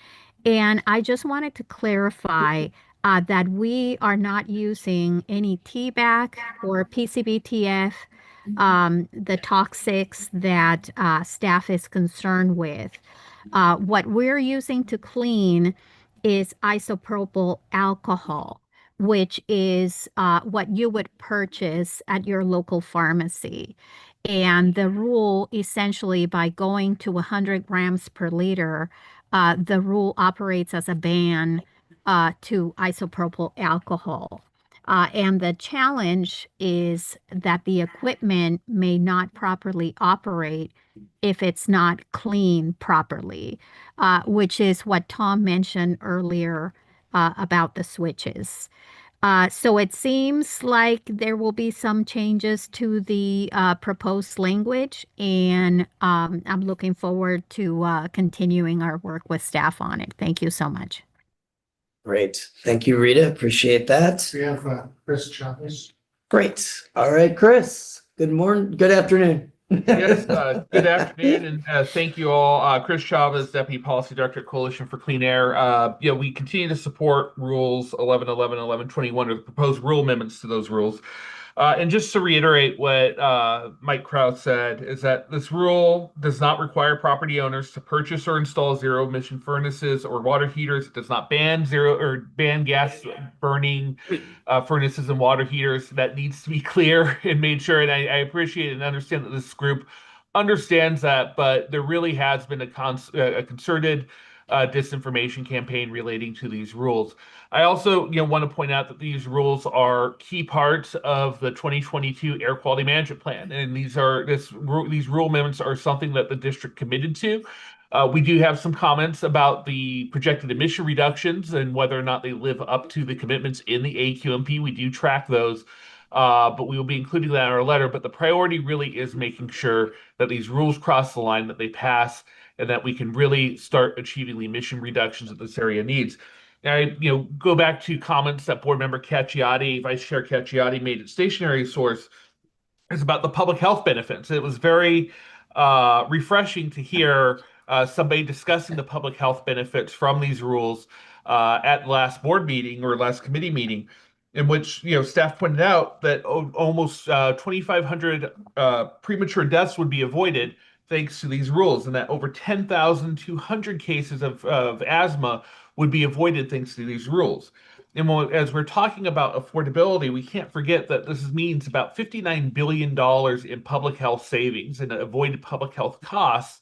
And I just wanted to clarify that we are not using any TBAC or PCBTF, the toxics that staff is concerned with. What we're using to clean is isopropyl alcohol, which is what you would purchase at your local pharmacy. And the rule essentially by going to 100 grams per liter the rule operates as a ban to isopropyl alcohol. And the challenge is that the equipment may not properly operate if it's not cleaned properly, which is what Tom mentioned earlier about the switches. So it seems like there will be some changes to the proposed language, and I'm looking forward to continuing our work with staff on it. Thank you so much. Great. Thank you, Rita. Appreciate that. We have Chris Chavez. Great. All right, Chris. Good morning. Good afternoon. Yes, good afternoon, and thank you all. Chris Chavez, Deputy Policy Director at Coalition for Clean Air. We continue to support rules 1111 and 1121, or the proposed rule amendments to those rules. And just to reiterate what Mike Kraus said, is that this rule does not require property owners to purchase or install zero emission furnaces or water heaters. It does not ban gas burning furnaces and water heaters. That needs to be clear and made sure. And I appreciate and understand that this group understands that, but there really has been a concerted disinformation campaign relating to these rules. I also, want to point out that these rules are key parts of the 2022 Air Quality Management Plan, and these rule amendments are something that the district committed to. We do have some comments about the projected emission reductions and whether or not they live up to the commitments in the AQMD. We do track those, but we will be including that in our letter. But the priority really is making sure that these rules cross the line, that they pass, and that we can really start achieving the emission reductions that this area needs. I, go back to comments that Board Member Cacciati, Vice Chair Cacciati made at Stationary Source, is about the public health benefits. It was very refreshing to hear somebody discussing the public health benefits from these rules at last board meeting or last committee meeting, in which staff pointed out that almost 2,500 premature deaths would be avoided thanks to these rules, and that over 10,200 cases of asthma would be avoided thanks to these rules. And as we're talking about affordability, we can't forget that this means about $59 billion in public health savings and avoided public health costs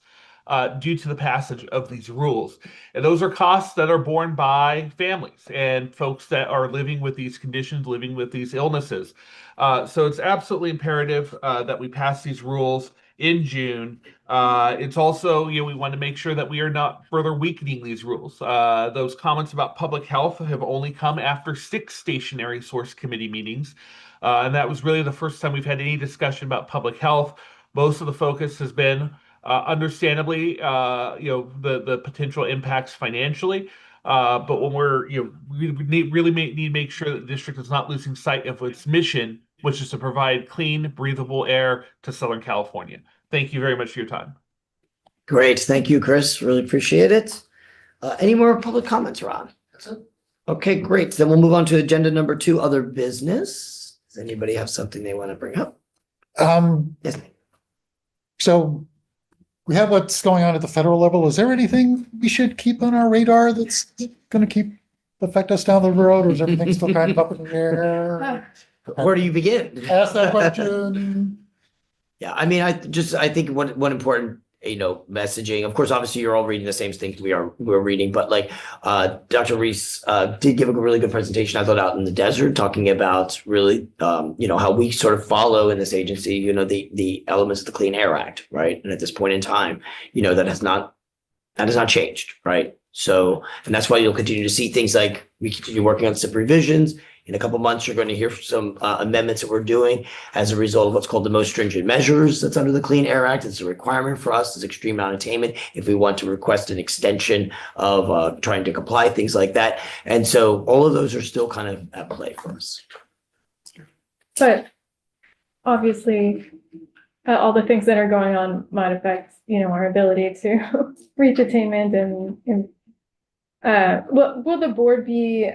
due to the passage of these rules. And those are costs that are borne by families and folks that are living with these conditions, living with these illnesses. So it's absolutely imperative that we pass these rules in June. It's also, we want to make sure that we are not further weakening these rules. Those comments about public health have only come after 6 Stationary Source Committee meetings. And that was really the first time we've had any discussion about public health. Most of the focus has been understandably, the potential impacts financially. But when we really need to make sure that the district is not losing sight of its mission, which is to provide clean, breathable air to Southern California. Thank you very much for your time. Great. Thank you, Chris. Really appreciate it. Any more public comments, Ron? That's it. Okay, great. Then we'll move on to agenda number 2, other business. Does anybody have something they want to bring up? Yes. So we have what's going on at the federal level. Is there anything we should keep on our radar that's going to affect us down the road, or is everything still kind of up in the air? Where do you begin? Ask that question. Yeah, I mean, I think one important, messaging, of course, obviously you're all reading the same things we're reading, but like, Dr. Reese, did give a really good presentation, I thought, out in the desert, talking about really, how we sort of follow in this agency, the elements of the Clean Air Act, right? And at this point in time, that has not changed, right? So, and that's why you'll continue to see things like we continue working on some revisions. In a couple of months, you're going to hear some amendments that we're doing as a result of what's called the most stringent measures that's under the Clean Air Act. It's a requirement for us as extreme non-attainment if we want to request an extension of trying to comply, things like that. And so all of those are still kind of at play for us. But obviously, all the things that are going on might affect, our ability to reach attainment and will the board be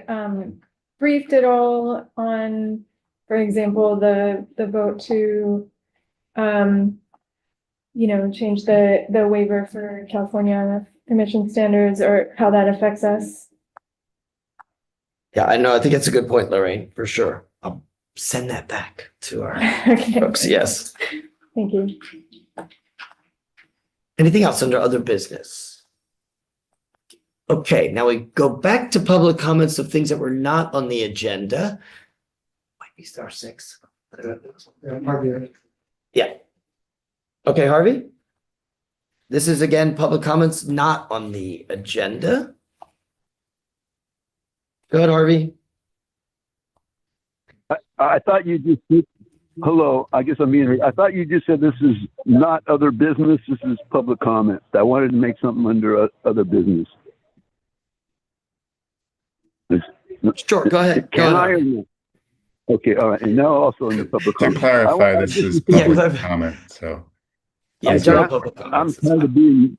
briefed at all on, for example, the vote to, change the waiver for California emission standards, or how that affects us? Yeah, I know. I think it's a good point, Lorraine, for sure. I'll send that back to our folks. Yes. Thank you. Anything else under other business? Okay, now we go back to public comments of things that were not on the agenda. Might be star six. Yeah. Okay, Harvey? This is again, public comments not on the agenda. Go ahead, Harvey. I thought you just, hello, I guess I'm being heard. I thought you just said this is not other business, this is public comment. I wanted to make something under other business. Sure, go ahead. Can Go I? ahead. Or no? Okay, all right. And now also in the public To comment. clarify, this is public comment, so. Yeah, general public comments. I'm kind of being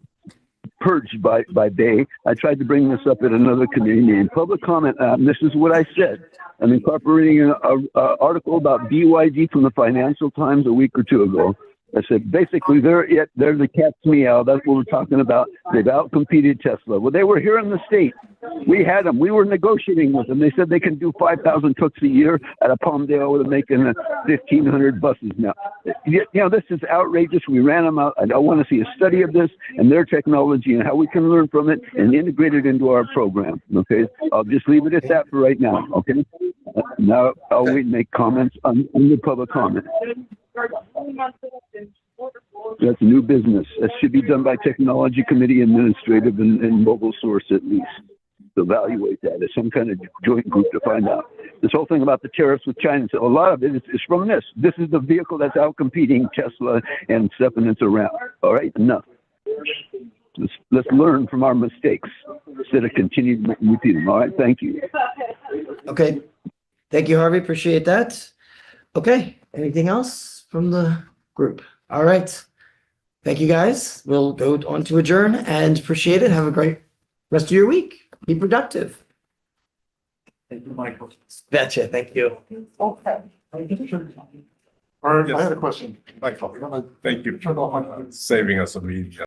purged by Bay. I tried to bring this up at another committee meeting. Public comment, this is what I said. I'm incorporating an article about BYD from the Financial Times a week or two ago. I said, basically, they're the cat's meow. That's what we're talking about. They've outcompeted Tesla. Well, they were here in the state. We had them. We were negotiating with them. They said they can do 5,000 trucks a year at a Palmdale. We're making 1,500 buses now. You know, this is outrageous. We ran them out. I want to see a study of this and their technology and how we can learn from it and integrate it into our program. Okay, I'll just leave it at that for right now. Okay, now I'll wait and make comments on the public comment. That's new business. That should be done by technology committee, administrative, and mobile source at least. To evaluate that as some kind of joint group to find out. This whole thing about the tariffs with China, so a lot of it is from this. This is the vehicle that's out competing Tesla and stuff, and it's around. All right, enough. Let's learn from our mistakes instead of continuing to repeat them. All right, thank you. Okay, thank you, Harvey. Appreciate that. Okay, anything else from the group? All right. Thank you, guys. We'll go on to adjourn and appreciate it. Have a great rest of your week. Be productive. Thank you, Michael. Betcha. Thank you. Okay. I had a question. Michael, thank you for saving us a meeting.